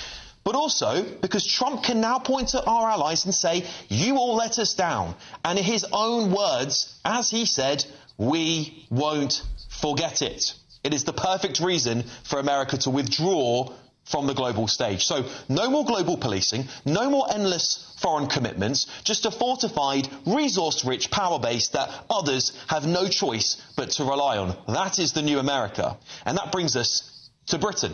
But also because Trump can now point to our allies and say, you all let us down. And in his own words, as he said, we won't forget it. It is the perfect reason for America to withdraw from the global stage. So no more global policing, no more endless foreign commitments, just a fortified, resource-rich power base that others have no choice but to rely on. That is the new America. And that brings us to Britain,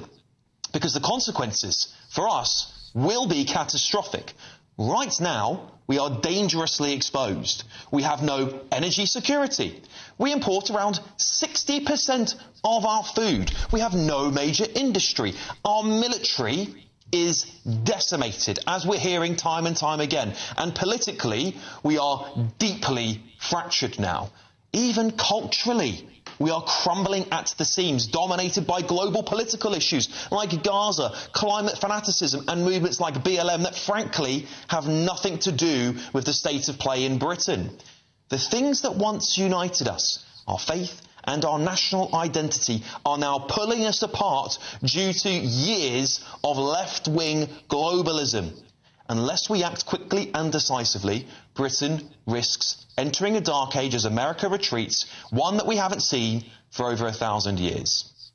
because the consequences for us will be catastrophic. Right now, we are dangerously exposed. We have no energy security. We import around 60% of our food. We have no major industry. Our military is decimated, as we're hearing time and time again. And politically, we are deeply fractured now. Even culturally, we are crumbling at the seams, dominated by global political issues like Gaza, climate fanaticism and movements like BLM that frankly have nothing to do with the state of play in Britain. The things that once united us, our faith and our national identity, are now pulling us apart due to years of left-wing globalism. Unless we act quickly and decisively, Britain risks entering a dark age as America retreats, one that we haven't seen for over 1,000 years.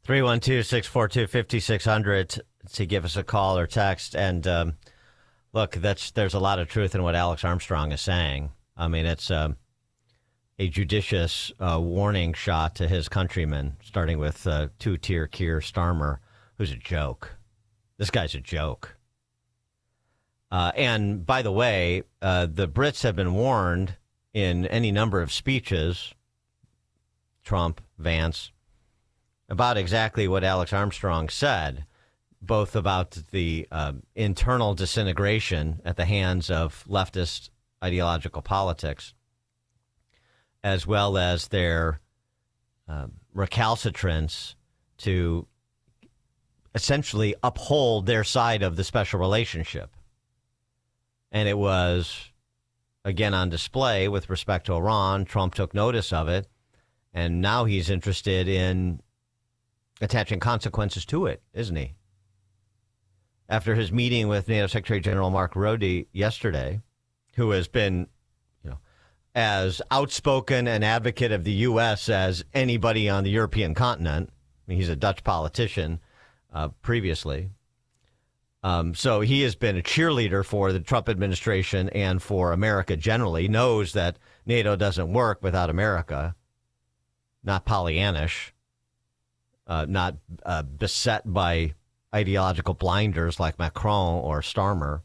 312-642-5600 to give us a call or text. And look, there's a lot of truth in what Alex Armstrong is saying. I mean, it's a judicious warning shot to his countrymen, starting with two-tier Keir Starmer, who's a joke. This guy's a joke. And by the way, the Brits have been warned in any number of speeches, Trump, Vance, about exactly what Alex Armstrong said, both about the internal disintegration at the hands of leftist ideological politics, as well as their recalcitrance to essentially uphold their side of the special relationship. And it was, again, on display with respect to Iran. Trump took notice of it, and now he's interested in attaching consequences to it, isn't he? After his meeting with NATO Secretary General Mark Rutte yesterday, who has been, as outspoken an advocate of the U.S. as anybody on the European continent. I mean, he's a Dutch politician previously. So he has been a cheerleader for the Trump administration and for America generally, knows that NATO doesn't work without America, not Pollyannish, not beset by ideological blinders like Macron or Starmer.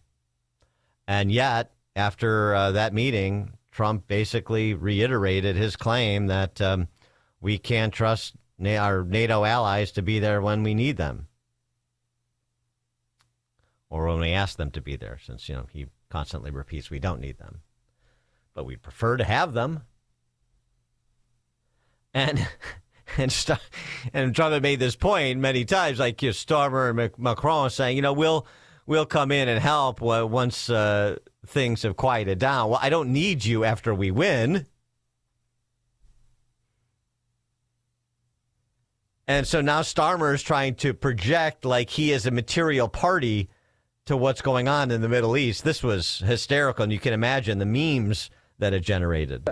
And yet, after that meeting, Trump basically reiterated his claim that we can't trust our NATO allies to be there when we need them. Or when we ask them to be there, since, he constantly repeats we don't need them. But we'd prefer to have them. And Trump had made this point many times, like Starmer and Macron saying, we'll come in and help once things have quieted down. Well, I don't need you after we win. And so now Starmer is trying to project like he is a material party to what's going on in the Middle East. This was hysterical, and you can imagine the memes that it generated.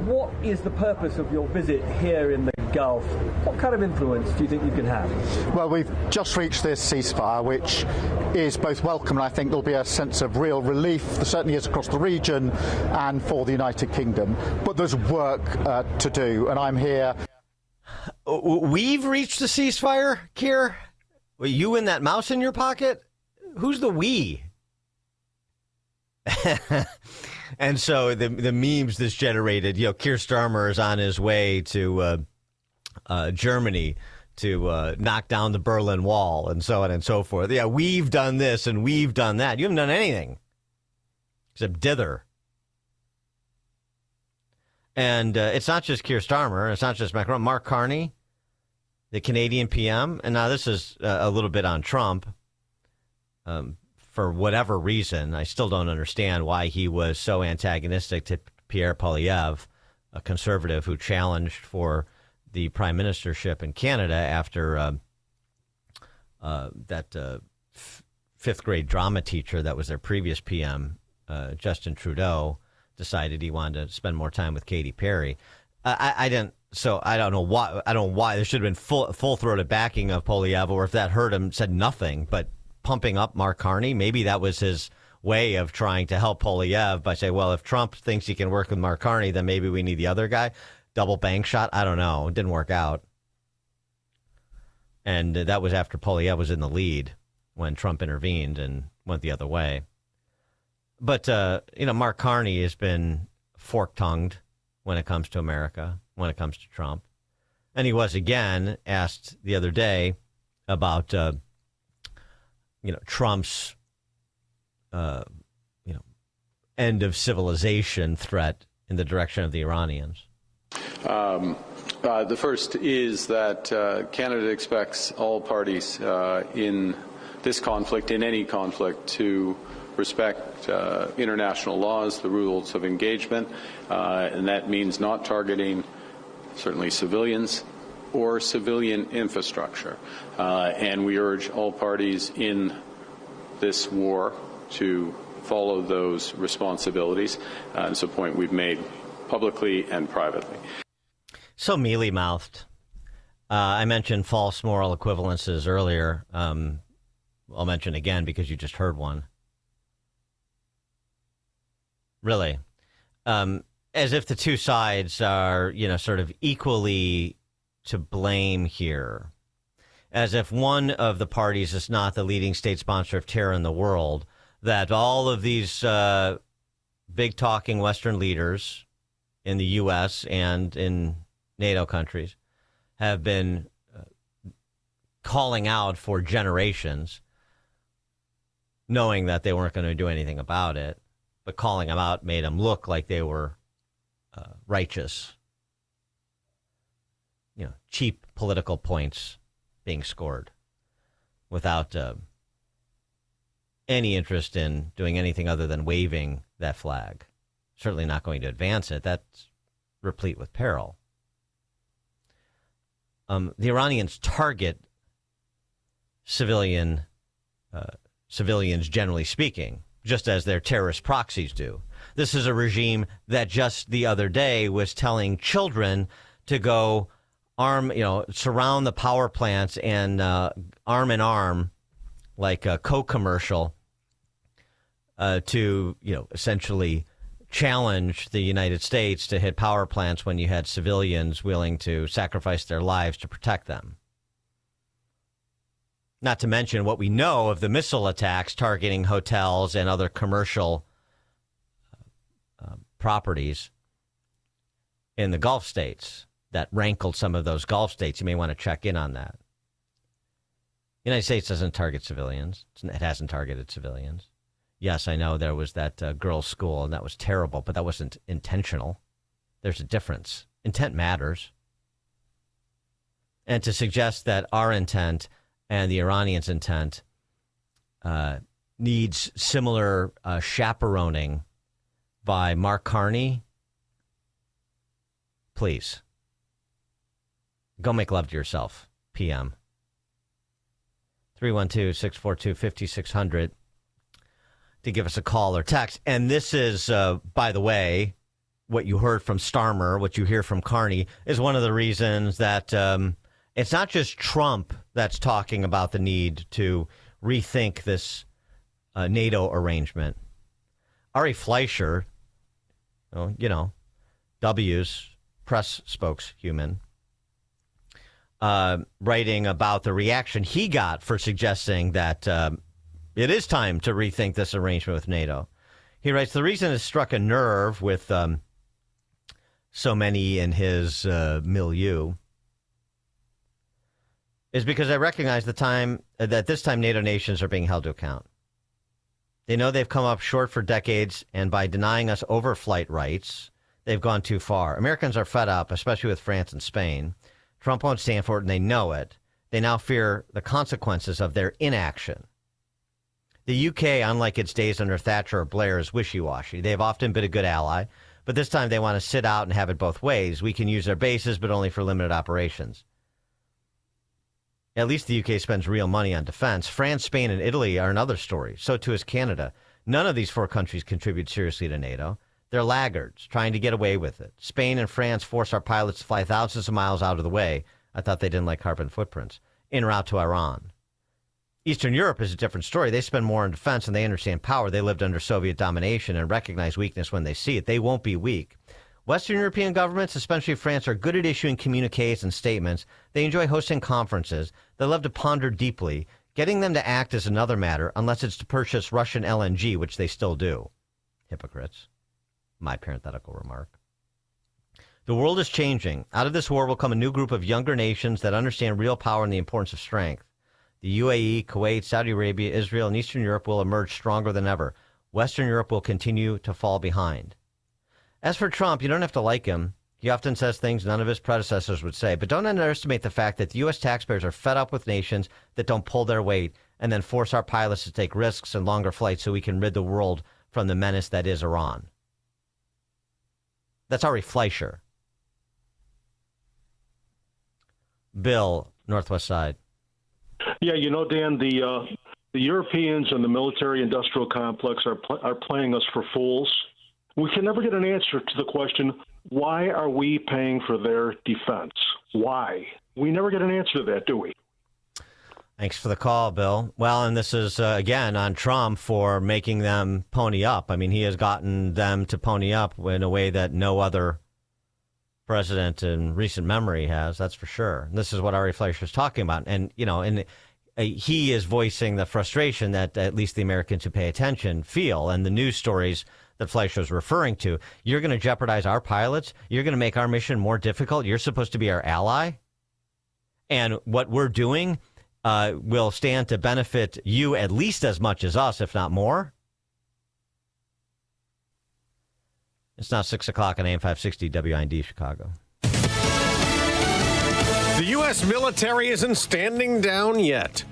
What is the purpose of your visit here in the Gulf? What kind of influence do you think you can have? Well, we've just reached this ceasefire, which is both welcome, and I think there'll be a sense of real relief. There certainly is across the region and for the United Kingdom. But there's work to do, and I'm here. We've reached the ceasefire, Keir? Were you in that mouse in your pocket? Who's the we? And so the memes this generated, Keir Starmer is on his way to Germany to knock down the Berlin Wall and so on and so forth. Yeah, we've done this and we've done that. You haven't done anything except dither. And it's not just Keir Starmer. It's not just Macron. Mark Carney the Canadian PM, and now this is a little bit on Trump, for whatever reason. I still don't understand why he was so antagonistic to Pierre Poilievre, a conservative who challenged for the prime ministership in Canada after that fifth grade drama teacher that was their previous PM, Justin Trudeau, decided he wanted to spend more time with Katy Perry. I don't know why there should have been full-throated backing of Poilievre, or if that hurt him, said nothing, but pumping up Mark Carney, maybe that was his way of trying to help Poilievre by saying, well, if Trump thinks he can work with Mark Carney, then maybe we need the other guy. Double bank shot? I don't know. It didn't work out. And that was after Poilievre was in the lead when Trump intervened and went the other way. But, Mark Carney has been fork-tongued when it comes to America, when it comes to Trump. And he was, again, asked the other day about, Trump's, end of civilization threat in the direction of the Iranians. The first is that Canada expects all parties in this conflict, in any conflict, to respect international laws, the rules of engagement, and that means not targeting certainly civilians or civilian infrastructure. And we urge all parties in this war to follow those responsibilities. It's a point we've made publicly and privately. So mealy-mouthed. I mentioned false moral equivalences earlier. I'll mention again because you just heard one. Really. As if the two sides are, sort of equally to blame here. As if one of the parties is not the leading state sponsor of terror in the world, that all of these big-talking Western leaders in the U.S. and in NATO countries have been calling out for generations, knowing that they weren't going to do anything about it, but calling them out made them look like they were righteous. Cheap political points being scored without any interest in doing anything other than waving that flag. Certainly not going to advance it. That's replete with peril. The Iranians target civilians, generally speaking, just as their terrorist proxies do. This is a regime that just the other day was telling children to go surround the power plants and arm in arm, like a Coke commercial, to essentially challenge the United States to hit power plants when you had civilians willing to sacrifice their lives to protect them. Not to mention what we know of the missile attacks targeting hotels and other commercial properties in the Gulf states that rankled some of those Gulf states. You may want to check in on that. The United States doesn't target civilians. It hasn't targeted civilians. Yes, I know there was that girls' school, and that was terrible, but that wasn't intentional. There's a difference. Intent matters. And to suggest that our intent and the Iranians' intent needs similar chaperoning by Mark Carney, please. Go make love to yourself, PM. 312-642-5600 to give us a call or text. And this is, by the way, what you heard from Starmer, what you hear from Carney, is one of the reasons that it's not just Trump that's talking about the need to rethink this NATO arrangement. Ari Fleischer, W's press spokeshuman, writing about the reaction he got for suggesting that it is time to rethink this arrangement with NATO. He writes, the reason it struck a nerve with so many in his milieu is because I recognize that this time NATO nations are being held to account. They know they've come up short for decades, and by denying us overflight rights, they've gone too far. Americans are fed up, especially with France and Spain, Trump won't stand for it, and they know it. They now fear the consequences of their inaction. The UK, unlike its days under Thatcher or Blair, is wishy-washy. They have often been a good ally, but this time they want to sit out and have it both ways. We can use their bases, but only for limited operations. At least the UK spends real money on defense. France, Spain, and Italy are another story. So too is Canada. None of these 4 countries contribute seriously to NATO. They're laggards, trying to get away with it. Spain and France force our pilots to fly thousands of miles out of the way. I thought they didn't like carbon footprints. En route to Iran. Eastern Europe is a different story. They spend more on defense and they understand power. They lived under Soviet domination and recognize weakness when they see it. They won't be weak. Western European governments, especially France, are good at issuing communiques and statements. They enjoy hosting conferences. They love to ponder deeply. Getting them to act is another matter, unless it's to purchase Russian LNG, which they still do. Hypocrites. My parenthetical remark. The world is changing. Out of this war will come a new group of younger nations that understand real power and the importance of strength. The UAE, Kuwait, Saudi Arabia, Israel, and Eastern Europe will emerge stronger than ever. Western Europe will continue to fall behind. As for Trump, you don't have to like him. He often says things none of his predecessors would say. But don't underestimate the fact that the U.S. taxpayers are fed up with nations that don't pull their weight and then force our pilots to take risks and longer flights so we can rid the world from the menace that is Iran. That's Ari Fleischer. Bill, Northwest Side. Yeah, you know, Dan, the Europeans and the military-industrial complex are playing us for fools. We can never get an answer to the question, why are we paying for their defense? Why? We never get an answer to that, do we? Thanks for the call, Bill. Well, and this is, again, on Trump for making them pony up. I mean, he has gotten them to pony up in a way that no other president in recent memory has, that's for sure. And this is what Ari Fleischer is talking about. And, you know, he is voicing the frustration that at least the Americans who pay attention feel. And the news stories that Fleischer is referring to, you're going to jeopardize our pilots? You're going to make our mission more difficult? You're supposed to be our ally? And what we're doing will stand to benefit you at least as much as us, if not more? It's now 6 o'clock on AM 560 WIND Chicago. The U.S. military isn't standing down yet.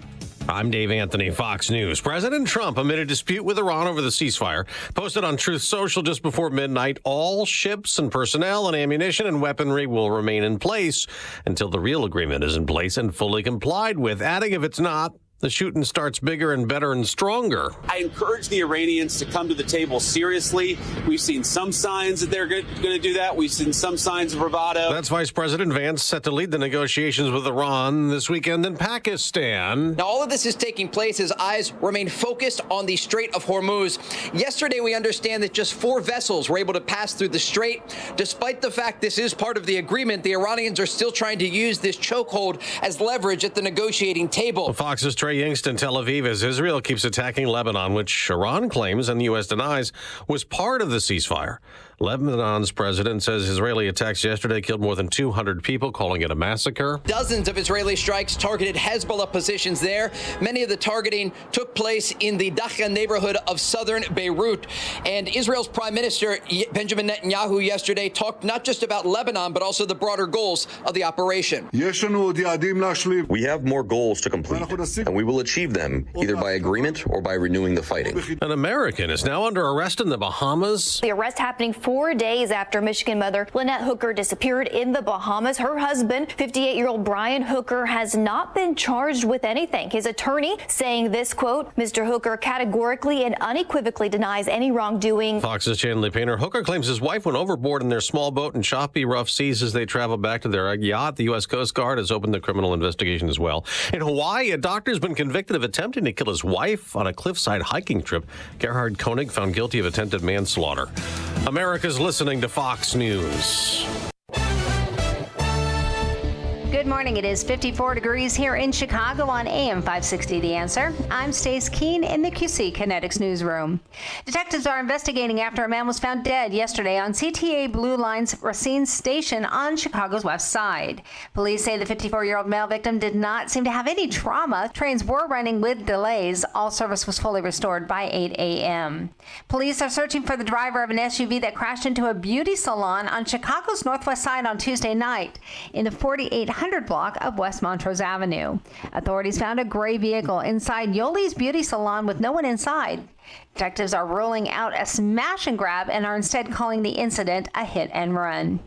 I'm Dave Anthony, Fox News. President Trump, amid a dispute with Iran over the ceasefire, posted on Truth Social just before midnight, all ships and personnel and ammunition and weaponry will remain in place until the real agreement is in place and fully complied with, adding if it's not, the shooting starts bigger and better and stronger. I encourage the Iranians to come to the table seriously. We've seen some signs that they're going to do that. We've seen some signs of bravado. That's Vice President Vance set to lead the negotiations with Iran this weekend in Pakistan. Now, all of this is taking place as eyes remain focused on the Strait of Hormuz. Yesterday, we understand that just 4 vessels were able to pass through the strait. Despite the fact this is part of the agreement, the Iranians are still trying to use this chokehold as leverage at the negotiating table. Fox's Trey Yingst in Tel Aviv as Israel keeps attacking Lebanon, which Iran claims and the U.S. denies was part of the ceasefire. Lebanon's president says Israeli attacks yesterday killed more than 200 people, calling it a massacre. Dozens of Israeli strikes targeted Hezbollah positions there. Many of the targeting took place in the Dacha neighborhood of southern Beirut. And Israel's Prime Minister Benjamin Netanyahu yesterday talked not just about Lebanon, but also the broader goals of the operation. We have more goals to complete, and we will achieve them either by agreement or by renewing the fighting. An American is now under arrest in the Bahamas. The arrest happening 4 days after Michigan mother Lynette Hooker disappeared in the Bahamas. Her husband, 58-year-old Brian Hooker, has not been charged with anything. His attorney saying this, quote, Mr. Hooker categorically and unequivocally denies any wrongdoing. Fox's Chandler Painter. Hooker claims his wife went overboard in their small boat in choppy, rough seas as they travel back to their yacht. The U.S. Coast Guard has opened the criminal investigation as well. In Hawaii, a doctor's been convicted of attempting to kill his wife on a cliffside hiking trip. Gerhard Koenig found guilty of attempted manslaughter. America's listening to Fox News. Good morning. It is 54 degrees here in Chicago on AM 560 The Answer. I'm Stace Keene in the QC Kinetics newsroom. Detectives are investigating after a man was found dead yesterday on CTA Blue Line's Racine Station on Chicago's west side. Police say the 54-year-old male victim did not seem to have any trauma. Trains were running with delays. All service was fully restored by 8 a.m. Police are searching for the driver of an SUV that crashed into a beauty salon on Chicago's northwest side on Tuesday night. In the 4800 100 block of West Montrose Avenue. Authorities found a gray vehicle inside Yoli's Beauty Salon with no one inside. Detectives are ruling out a smash and grab and are instead calling the incident a hit and run.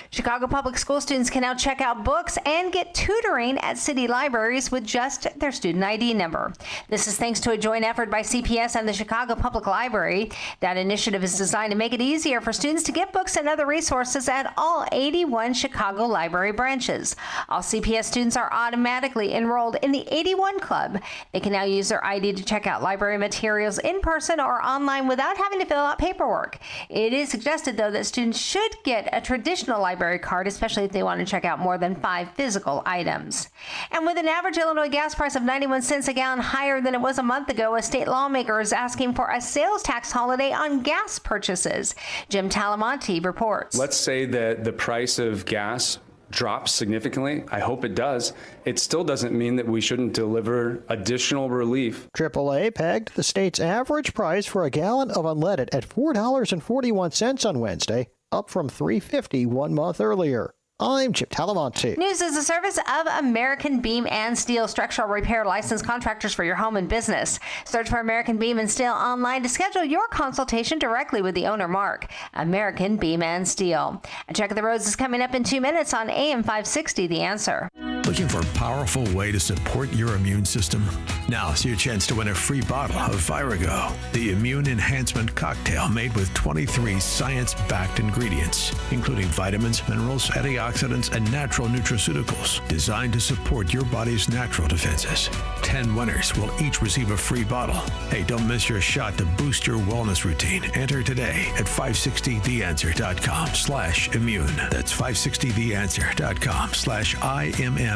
Chicago Public School students can now check out books and get tutoring at city libraries with just their student ID number. This is thanks to a joint effort by CPS and the Chicago Public Library. That initiative is designed to make it easier for students to get books and other resources at all 81 Chicago library branches. All CPS students are automatically enrolled in the 81 Club. They can now use their ID to check out library materials in person or online without having to fill out paperwork. It is suggested, though, that students should get a traditional library card, especially if they want to check out more than 5 physical items. And with an average Illinois gas price of 91 cents a gallon higher than it was a month ago, a state lawmaker is asking for a sales tax holiday on gas purchases. Jim Talamonte reports. Let's say that the price of gas drops significantly. I hope it does. It still doesn't mean that we shouldn't deliver additional relief. AAA pegged the state's average price for a gallon of unleaded at $4.41 on Wednesday, up from $3.50 1 month earlier. I'm Chip Talamonte. News is a service of American Beam and Steel, structural repair licensed contractors for your home and business. Search for American Beam and Steel online to schedule your consultation directly with the owner, Mark. American Beam and Steel. A check of the roads is coming up in 2 minutes on AM 560, The Answer. Looking for a powerful way to support your immune system? Now's your chance to win a free bottle of Virago, the immune enhancement cocktail made with 23 science-backed ingredients, including vitamins, minerals, antioxidants, and natural nutraceuticals designed to support your body's natural defenses. 10 winners will each receive a free bottle. Hey, don't miss your shot to boost your wellness routine. Enter today at 560theanswer.com/immune. That's 560theanswer.com/IMMUNE.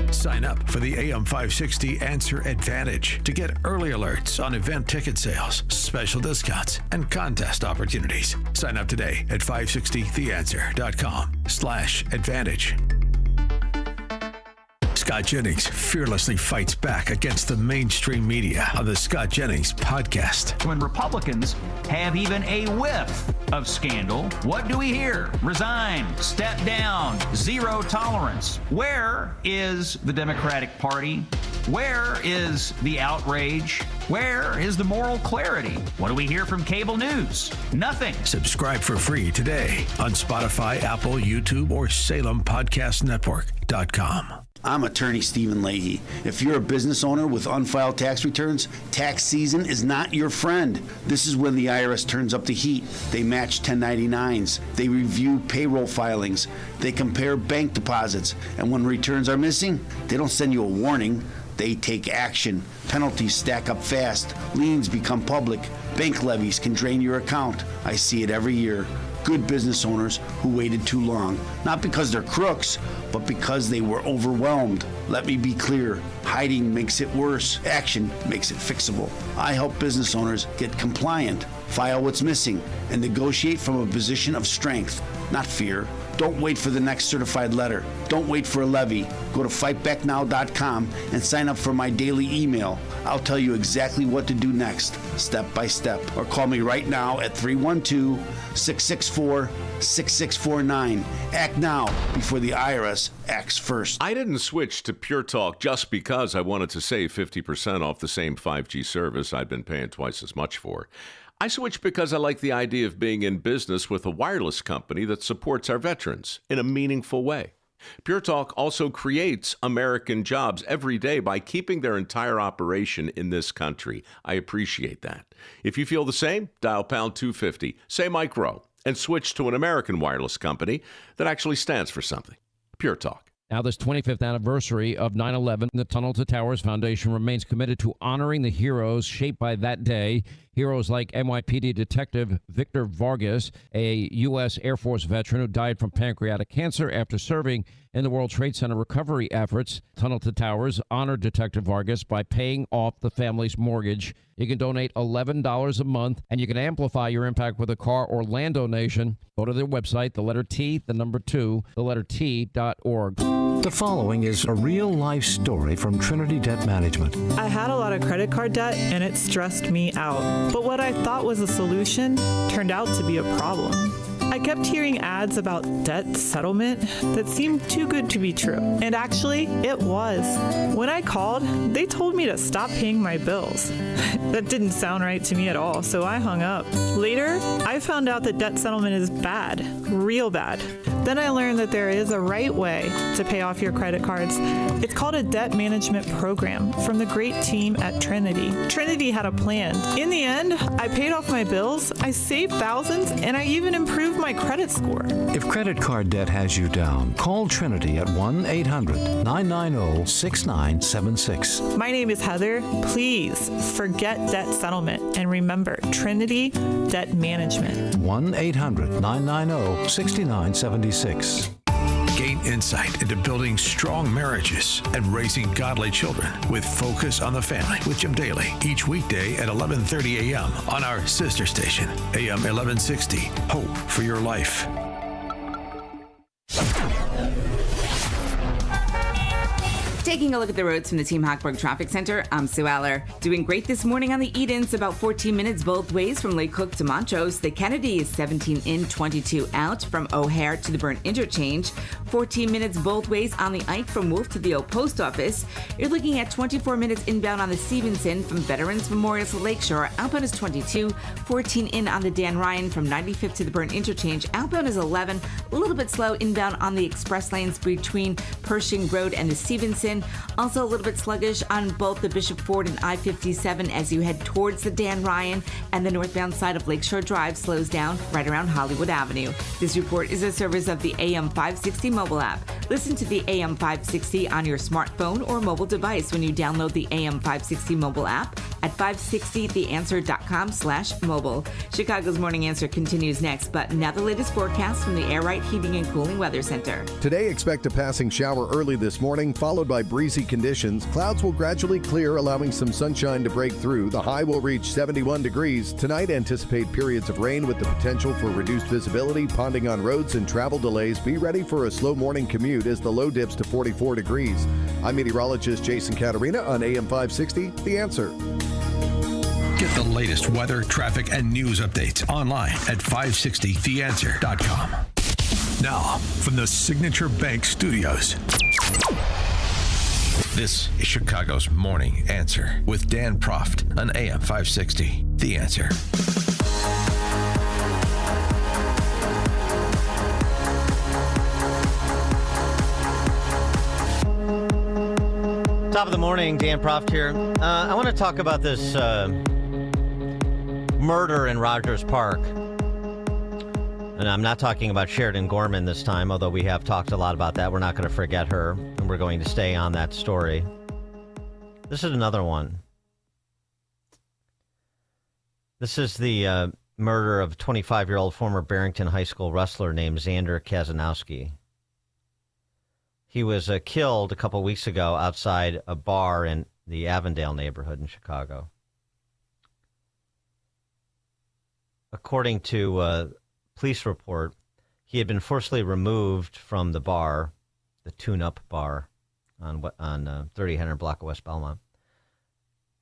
Sign up for the AM 560 Answer Advantage to get early alerts on event ticket sales, special discounts, and contest opportunities. Sign up today at 560theanswer.com/advantage. Scott Jennings fearlessly fights back against the mainstream media on the Scott Jennings podcast. When Republicans have even a whiff of scandal, what do we hear? Resign, step down, zero tolerance. Where is the Democratic Party? Where is the outrage? Where is the moral clarity? What do we hear from cable news? Nothing. Subscribe for free today on Spotify, Apple, YouTube, or SalemPodcastNetwork.com. I'm attorney Stephen Leahy. If you're a business owner with unfiled tax returns, tax season is not your friend. This is when the IRS turns up the heat. They match 1099s. They review payroll filings. They compare bank deposits. And when returns are missing, they don't send you a warning. They take action. Penalties stack up fast. Liens become public. Bank levies can drain your account. I see it every year. Good business owners who waited too long, not because they're crooks, but because they were overwhelmed. Let me be clear, hiding makes it worse. Action makes it fixable. I help business owners get compliant, file what's missing, and negotiate from a position of strength, not fear. Don't wait for the next certified letter. Don't wait for a levy. Go to fightbacknow.com and sign up for my daily email. I'll tell you exactly what to do next, step by step. Or call me right now at 312-664-6649. Act now before the IRS acts first. I didn't switch to Pure Talk just because I wanted to save 50% off the same 5G service I'd been paying twice as much for. I switched because I like the idea of being in business with a wireless company that supports our veterans in a meaningful way. Pure Talk also creates American jobs every day by keeping their entire operation in this country. I appreciate that. If you feel the same, dial pound 250, say Mike Rowe, and switch to an American wireless company that actually stands for something. Pure Talk. Now, this 25th anniversary of 9/11, the Tunnel to Towers Foundation remains committed to honoring the heroes shaped by that day. Heroes like NYPD Detective Victor Vargas, a U.S. Air Force veteran who died from pancreatic cancer after serving in the World Trade Center recovery efforts. Tunnel to Towers honored Detective Vargas by paying off the family's mortgage. You can donate $11 a month, and you can amplify your impact with a car or land donation. Go to their website, the letter T, the number 2, the letter T.org. The following is a real-life story from Trinity Debt Management. I had a lot of credit card debt, and it stressed me out. But what I thought was a solution turned out to be a problem. I kept hearing ads about debt settlement that seemed too good to be true. And actually, it was. When I called, they told me to stop paying my bills. That didn't sound right to me at all, so I hung up. Later, I found out that debt settlement is bad, real bad. Then I learned that there is a right way to pay off your credit cards. It's called a debt management program from the great team at Trinity. Trinity had a plan. In the end, I paid off my bills, I saved thousands, and I even improved my credit score. If credit card debt has you down, call Trinity at 1-800-990-6976. My name is Heather. Please forget debt settlement and remember Trinity Debt Management. 1-800-990-6976. Gain insight into building strong marriages and raising godly children with Focus on the Family with Jim Daly each weekday at 11:30 a.m. on our sister station, AM 1160. Hope for your life. Taking a look at the roads from the Team Hackburg Traffic Center, I'm Sue Aller. Doing great this morning on the Edens, about 14 minutes both ways from Lake Cook to Montrose. The Kennedy is 17 in, 22 out from O'Hare to the Burn Interchange. 14 minutes both ways on the Ike from Wolf to the Old Post Office. You're looking at 24 minutes inbound on the Stevenson from Veterans Memorial to Lakeshore. Outbound is 22, 14 in on the Dan Ryan from 95th to the Burn Interchange. Outbound is 11, a little bit slow inbound on the express lanes between Pershing Road and the Stevenson. Also a little bit sluggish on both the Bishop Ford and I-57 as you head towards the Dan Ryan, and the northbound side of Lakeshore Drive slows down right around Hollywood Avenue. This report is a service of the AM 560 mobile app. Listen to the AM 560 on your smartphone or mobile device when you download the AM 560 mobile app at 560theanswer.com/mobile. Chicago's Morning Answer continues next, but now the latest forecast from the Air Right Heating and Cooling Weather Center. Today, expect a passing shower early this morning, followed by breezy conditions. Clouds will gradually clear, allowing some sunshine to break through. The high will reach 71 degrees. Tonight, anticipate periods of rain with the potential for reduced visibility, ponding on roads, and travel delays. Be ready for a slow morning commute as the low dips to 44 degrees. I'm meteorologist Jason Caterina on AM 560, The Answer. Get the latest weather, traffic, and news updates online at 560theanswer.com. Now, from the Signature Bank Studios, this is Chicago's Morning Answer with Dan Proft on AM 560, The Answer. Top of the morning, Dan Proft here. I want to talk about this murder in Rogers Park. And I'm not talking about Sheridan Gorman this time, although we have talked a lot about that. We're not going to forget her, and we're going to stay on that story. This is another one. This is the murder of 25-year-old former Barrington High School wrestler named Xander Kazanowski. He was killed a couple weeks ago outside a bar in the Avondale neighborhood in Chicago. According to a police report, he had been forcibly removed from the bar, the Tune-Up Bar on 3000 block of West Belmont,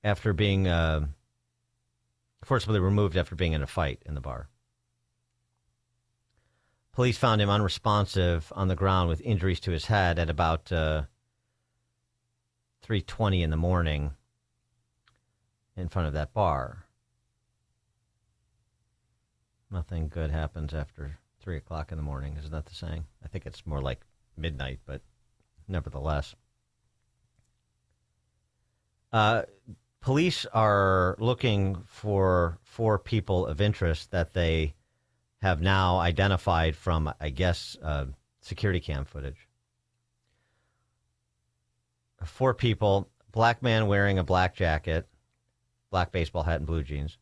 after being forcibly removed after being in a fight in the bar. Police found him unresponsive on the ground with injuries to his head at about 3:20 in the morning in front of that bar. Nothing good happens after 3 o'clock in the morning, isn't that the saying? I think it's more like midnight, but nevertheless. Police are looking for 4 people of interest that they have now identified from, I guess, security cam footage. 4 people: black man wearing a black jacket, black baseball hat and blue jeans;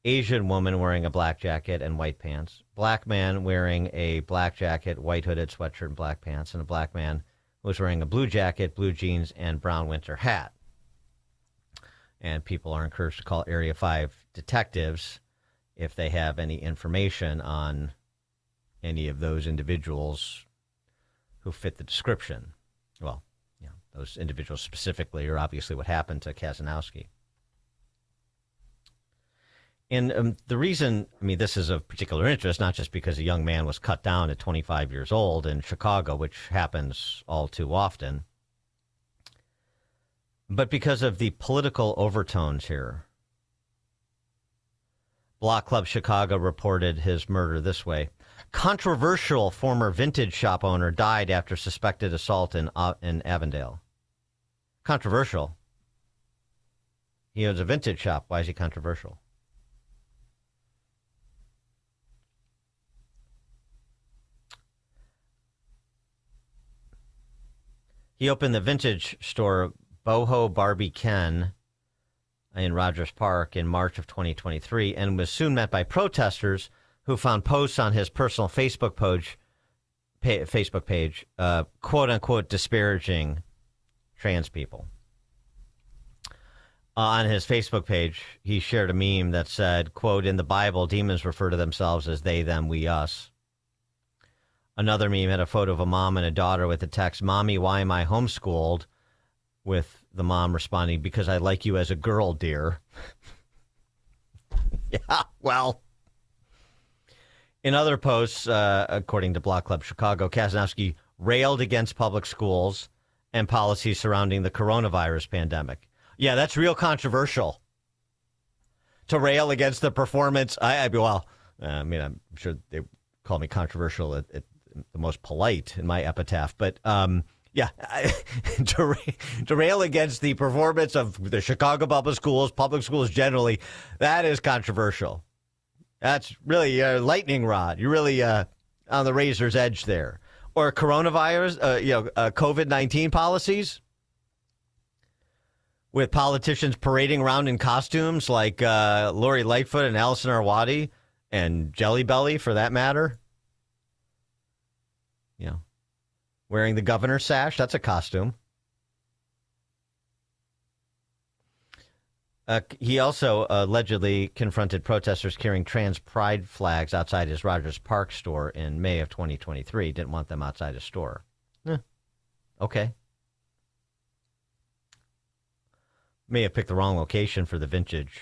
Asian woman wearing a black jacket and white pants; black man wearing a black jacket, white hooded sweatshirt and black pants; and a black man who was wearing a blue jacket, blue jeans, and brown winter hat. And people are encouraged to call Area 5 detectives if they have any information on any of those individuals who fit the description. Well, those individuals specifically are obviously what happened to Kazanowski. And the reason, I mean, this is of particular interest, not just because a young man was cut down at 25 years old in Chicago, which happens all too often, but because of the political overtones here. Block Club Chicago reported his murder this way. Controversial former vintage shop owner died after suspected assault in Avondale. Controversial. He owns a vintage shop. Why is he controversial? He opened the vintage store Boho Barbie Ken in Rogers Park in March of 2023 and was soon met by protesters who found posts on his personal Facebook page, quote unquote, disparaging trans people. On his Facebook page, he shared a meme that said, quote, in the Bible, demons refer to themselves as they, them, we, us. Another meme had a photo of a mom and a daughter with the text, Mommy, why am I homeschooled? With the mom responding, because I like you as a girl, dear. Yeah, well. In other posts, according to Block Club Chicago, Kaznowski railed against public schools and policies surrounding the coronavirus pandemic. Yeah, that's real controversial. To rail against the performance, I'm sure they call me controversial at the most polite in my epitaph, but to rail against the performance of the Chicago public schools generally, that is controversial. That's really a lightning rod. You're really on the razor's edge there. Or coronavirus, COVID-19 policies with politicians parading around in costumes like Lori Lightfoot and Allison Arwady and Jelly Belly, for that matter. Wearing the governor's sash, that's a costume. He also allegedly confronted protesters carrying trans pride flags outside his Rogers Park store in May of 2023. Didn't want them outside his store. Okay. May have picked the wrong location for the vintage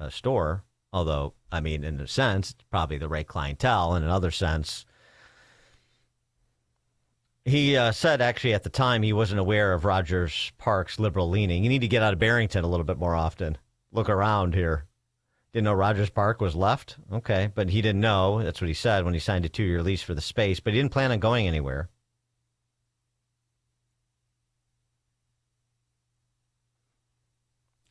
store, although, I mean, in a sense, it's probably the right clientele. In another sense, he said, actually, at the time, he wasn't aware of Rogers Park's liberal leaning. You need to get out of Barrington a little bit more often. Look around here. Didn't know Rogers Park was left? Okay, but he didn't know. That's what he said when he signed a 2-year lease for the space, but he didn't plan on going anywhere.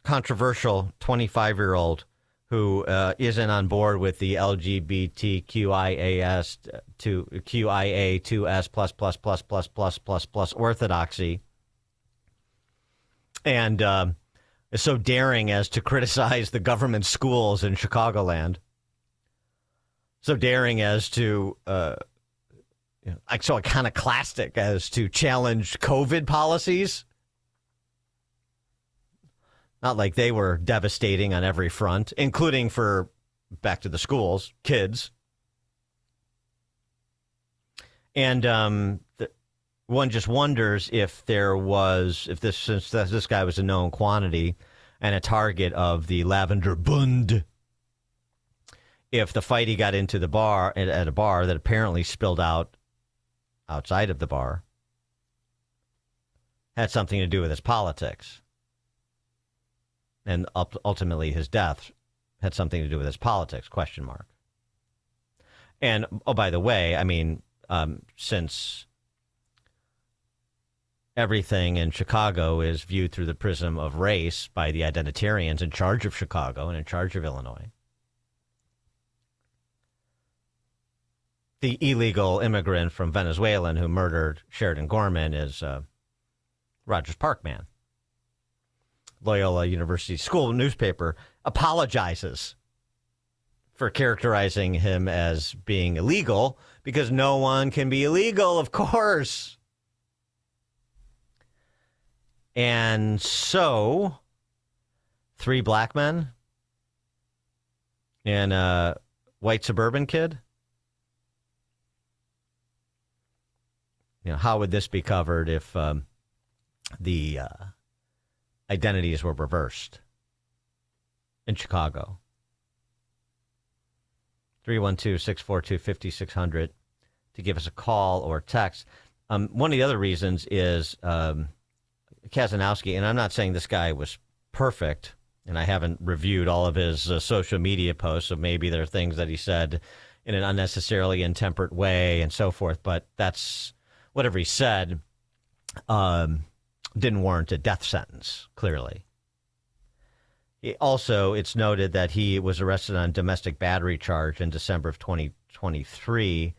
Controversial 25-year-old who isn't on board with the LGBTQIA2S++++++ orthodoxy, and is so daring as to criticize the government schools in Chicagoland. So daring as to, so iconoclastic as to challenge COVID policies. Not like they were devastating on every front, including for, back to the schools, kids. And one just wonders if since this guy was a known quantity and a target of the Lavender Bund, if the fight he got into the bar at a bar that apparently spilled out outside of the bar had something to do with his politics. And ultimately his death had something to do with his politics, question mark. And, oh, by the way, I mean, since everything in Chicago is viewed through the prism of race by the identitarians in charge of Chicago and in charge of Illinois, the illegal immigrant from Venezuela who murdered Sheridan Gorman is Rogers Park man. Loyola University School newspaper apologizes for characterizing him as being illegal because no one can be illegal, of course. And so 3 black men and a white suburban kid. How would this be covered if the identities were reversed in Chicago? 312-642-5600 to give us a call or text. One of the other reasons is Kazanowski, and I'm not saying this guy was perfect, and I haven't reviewed all of his social media posts, so maybe there are things that he said in an unnecessarily intemperate way and so forth, but that's whatever he said didn't warrant a death sentence, clearly. Also, it's noted that he was arrested on domestic battery charge in December of 2023.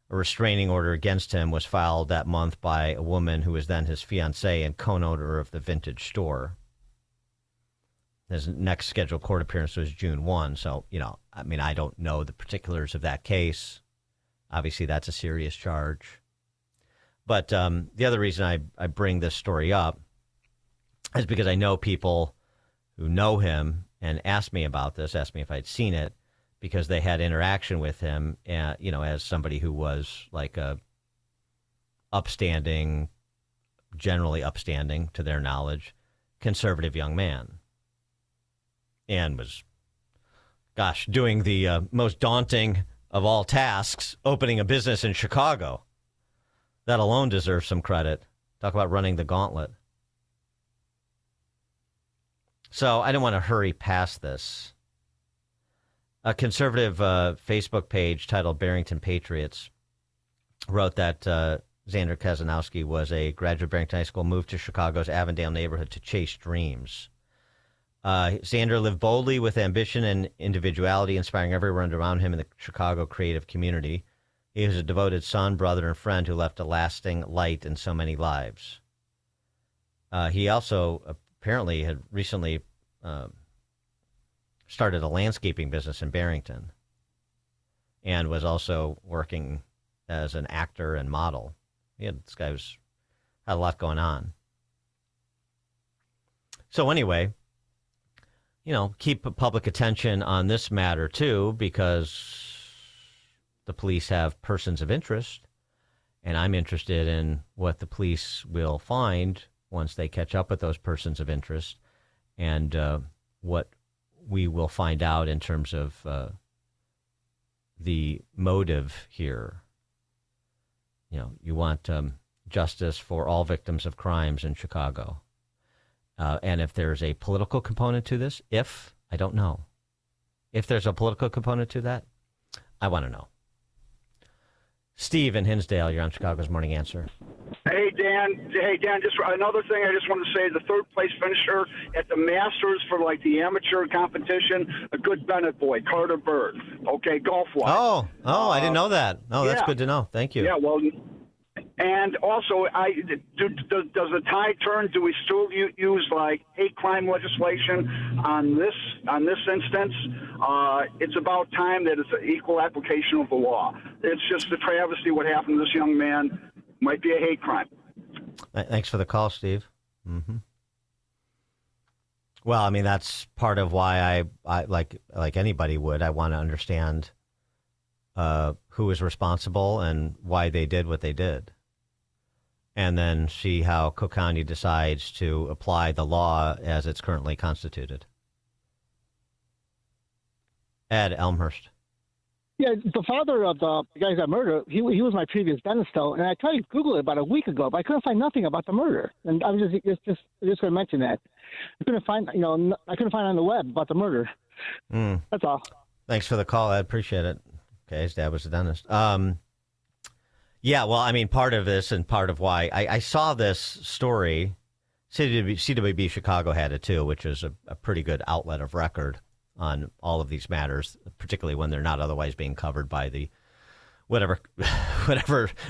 A restraining order against him was filed that month by a woman who was then his fiancée and co-owner of the vintage store. His next scheduled court appearance was June 1. So, I don't know the particulars of that case. Obviously, that's a serious charge. But the other reason I bring this story up is because I know people who know him and asked me about this, asked me if I'd seen it, because they had interaction with him, as somebody who was like a upstanding, generally upstanding to their knowledge, conservative young man. And was, doing the most daunting of all tasks, opening a business in Chicago. That alone deserves some credit. Talk about running the gauntlet. So I don't want to hurry past this. A conservative Facebook page titled Barrington Patriots wrote that Xander Kazanowski was a graduate of Barrington High School, moved to Chicago's Avondale neighborhood to chase dreams. Xander lived boldly with ambition and individuality, inspiring everyone around him in the Chicago creative community. He was a devoted son, brother, and friend who left a lasting light in so many lives. He also apparently had recently started a landscaping business in Barrington and was also working as an actor and model. This guy had a lot going on. So anyway, keep public attention on this matter too, because the police have persons of interest, and I'm interested in what the police will find once they catch up with those persons of interest, and what we will find out in terms of the motive here. You want justice for all victims of crimes in Chicago. And if there's a political component to this, I don't know. If there's a political component to that, I want to know. Steve in Hinsdale, you're on Chicago's Morning Answer. Hey, Dan, just another thing I just want to say, the third place finisher at the Masters for the amateur competition, a good Bennett boy, Carter Bird. Okay, golf-wise. Oh, I didn't know that. Oh, that's good to know. Thank you. Yeah, well, and also, does the tide turn? Do we still use hate crime legislation on this instance? It's about time that it's an equal application of the law. It's just a travesty what happened to this young man. Might be a hate crime. Thanks for the call, Steve. Mm-hmm. Well, that's part of why I like anybody would. I want to understand who is responsible and why they did what they did, and then see how Cook County decides to apply the law as it's currently constituted. Ed, Elmhurst. Yeah, the father of the guys that murdered, he was my previous dentist, though, and I tried to Google it about a week ago, but I couldn't find nothing about the murder. And I was just going to mention that. I couldn't find on the web about the murder. That's all. Thanks for the call. I appreciate it. Okay, his dad was a dentist. Yeah, well, part of this and part of why I saw this story, CWB Chicago had it too, which is a pretty good outlet of record on all of these matters, particularly when they're not otherwise being covered by the whatever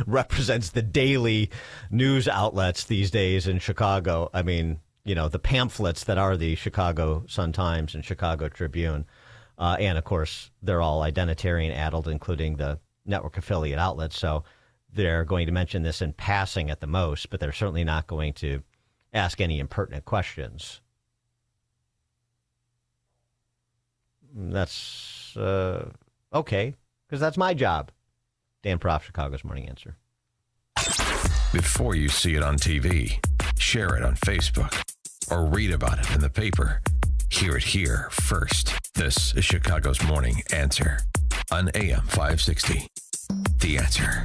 represents the daily news outlets these days in Chicago. The pamphlets that are the Chicago Sun-Times and Chicago Tribune. And, of course, they're all identitarian addled, including the network affiliate outlets. So they're going to mention this in passing at the most, but they're certainly not going to ask any impertinent questions. That's okay, because that's my job. Dan Proft, Chicago's Morning Answer. Before you see it on TV, share it on Facebook, or read about it in the paper. Hear it here first. This is Chicago's Morning Answer on AM 560. The Answer.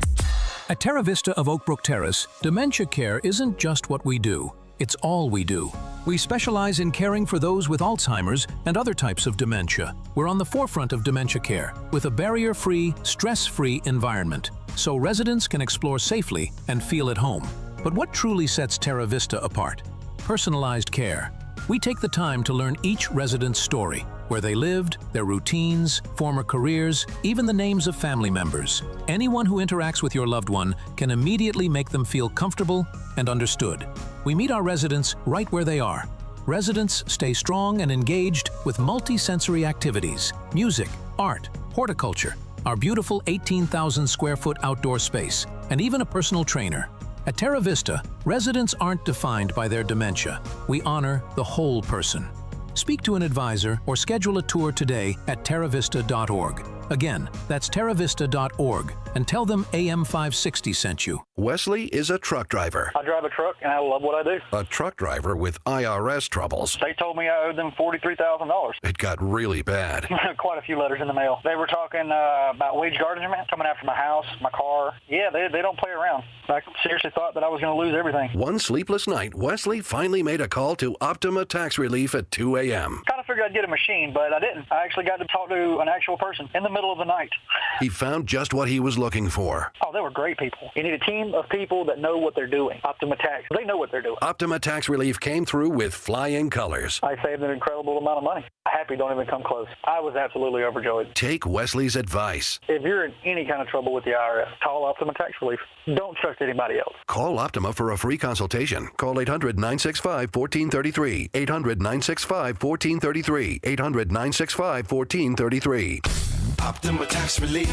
At Terra Vista of Oak Brook Terrace, dementia care isn't just what we do. It's all we do. We specialize in caring for those with Alzheimer's and other types of dementia. We're on the forefront of dementia care with a barrier-free, stress-free environment, so residents can explore safely and feel at home. But what truly sets Terra Vista apart? Personalized care. We take the time to learn each resident's story, where they lived, their routines, former careers, even the names of family members. Anyone who interacts with your loved one can immediately make them feel comfortable and understood. We meet our residents right where they are. Residents stay strong and engaged with multi-sensory activities, music, art, horticulture, our beautiful 18,000 square foot outdoor space, and even a personal trainer. At Terra Vista, residents aren't defined by their dementia. We honor the whole person. Speak to an advisor or schedule a tour today at terravista.org. Again, that's terravista.org, and tell them AM 560 sent you. Wesley is a truck driver. I drive a truck and I love what I do. A truck driver with IRS troubles. They told me I owed them $43,000. It got really bad. Quite a few letters in the mail. They were talking about wage garnishment, coming after my house, my car. Yeah, they don't play around. I seriously thought that I was going to lose everything. One sleepless night, Wesley finally made a call to Optima Tax Relief at 2 a.m. Kind of figured I'd get a machine, but I didn't. I actually got to talk to an actual person in the middle of the night. He found just what he was looking for. Oh, they were great people. You need a team of people that know what they're doing. Optima Tax, they know what they're doing. Optima Tax Relief came through with flying colors. I saved an incredible amount of money. Happy don't even come close. I was absolutely overjoyed. Take Wesley's advice. If you're in any kind of trouble with the IRS, call Optima Tax Relief. Don't trust anybody else. Call Optima for a free consultation. Call 800-965-1433. 800-965-1433. 800-965-1433. Optima Tax Relief.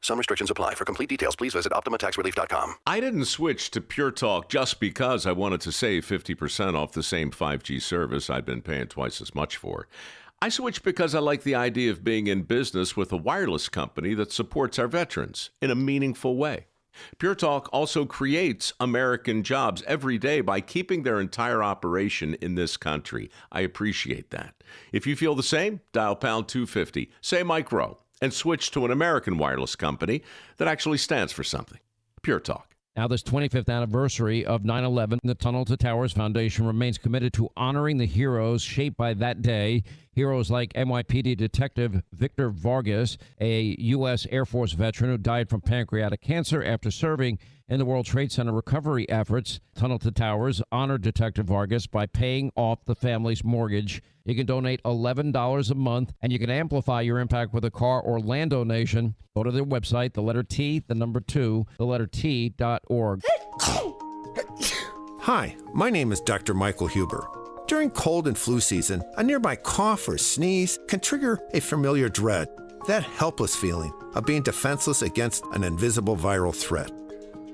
Some restrictions apply. For complete details, please visit OptimaTaxRelief.com. I didn't switch to Pure Talk just because I wanted to save 50% off the same 5G service I'd been paying twice as much for. I switched because I like the idea of being in business with a wireless company that supports our veterans in a meaningful way. Pure Talk also creates American jobs every day by keeping their entire operation in this country. I appreciate that. If you feel the same, dial pound 250, say Mike Rowe, and switch to an American wireless company that actually stands for something. Pure Talk. Now, this 25th anniversary of 9/11, the Tunnel to Towers Foundation remains committed to honoring the heroes shaped by that day. Heroes like NYPD Detective Victor Vargas, a U.S. Air Force veteran who died from pancreatic cancer after serving in the World Trade Center recovery efforts. Tunnel to Towers honored Detective Vargas by paying off the family's mortgage. You can donate $11 a month, and you can amplify your impact with a car or land donation. Go to their website, the letter T, the number 2, the letter T.org. Hi, my name is Dr. Michael Huber. During cold and flu season, a nearby cough or sneeze can trigger a familiar dread, that helpless feeling of being defenseless against an invisible viral threat.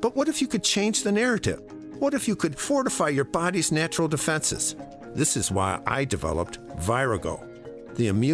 But what if you could change the narrative? What if you could fortify your body's natural defenses? This is why I developed Virago, the immune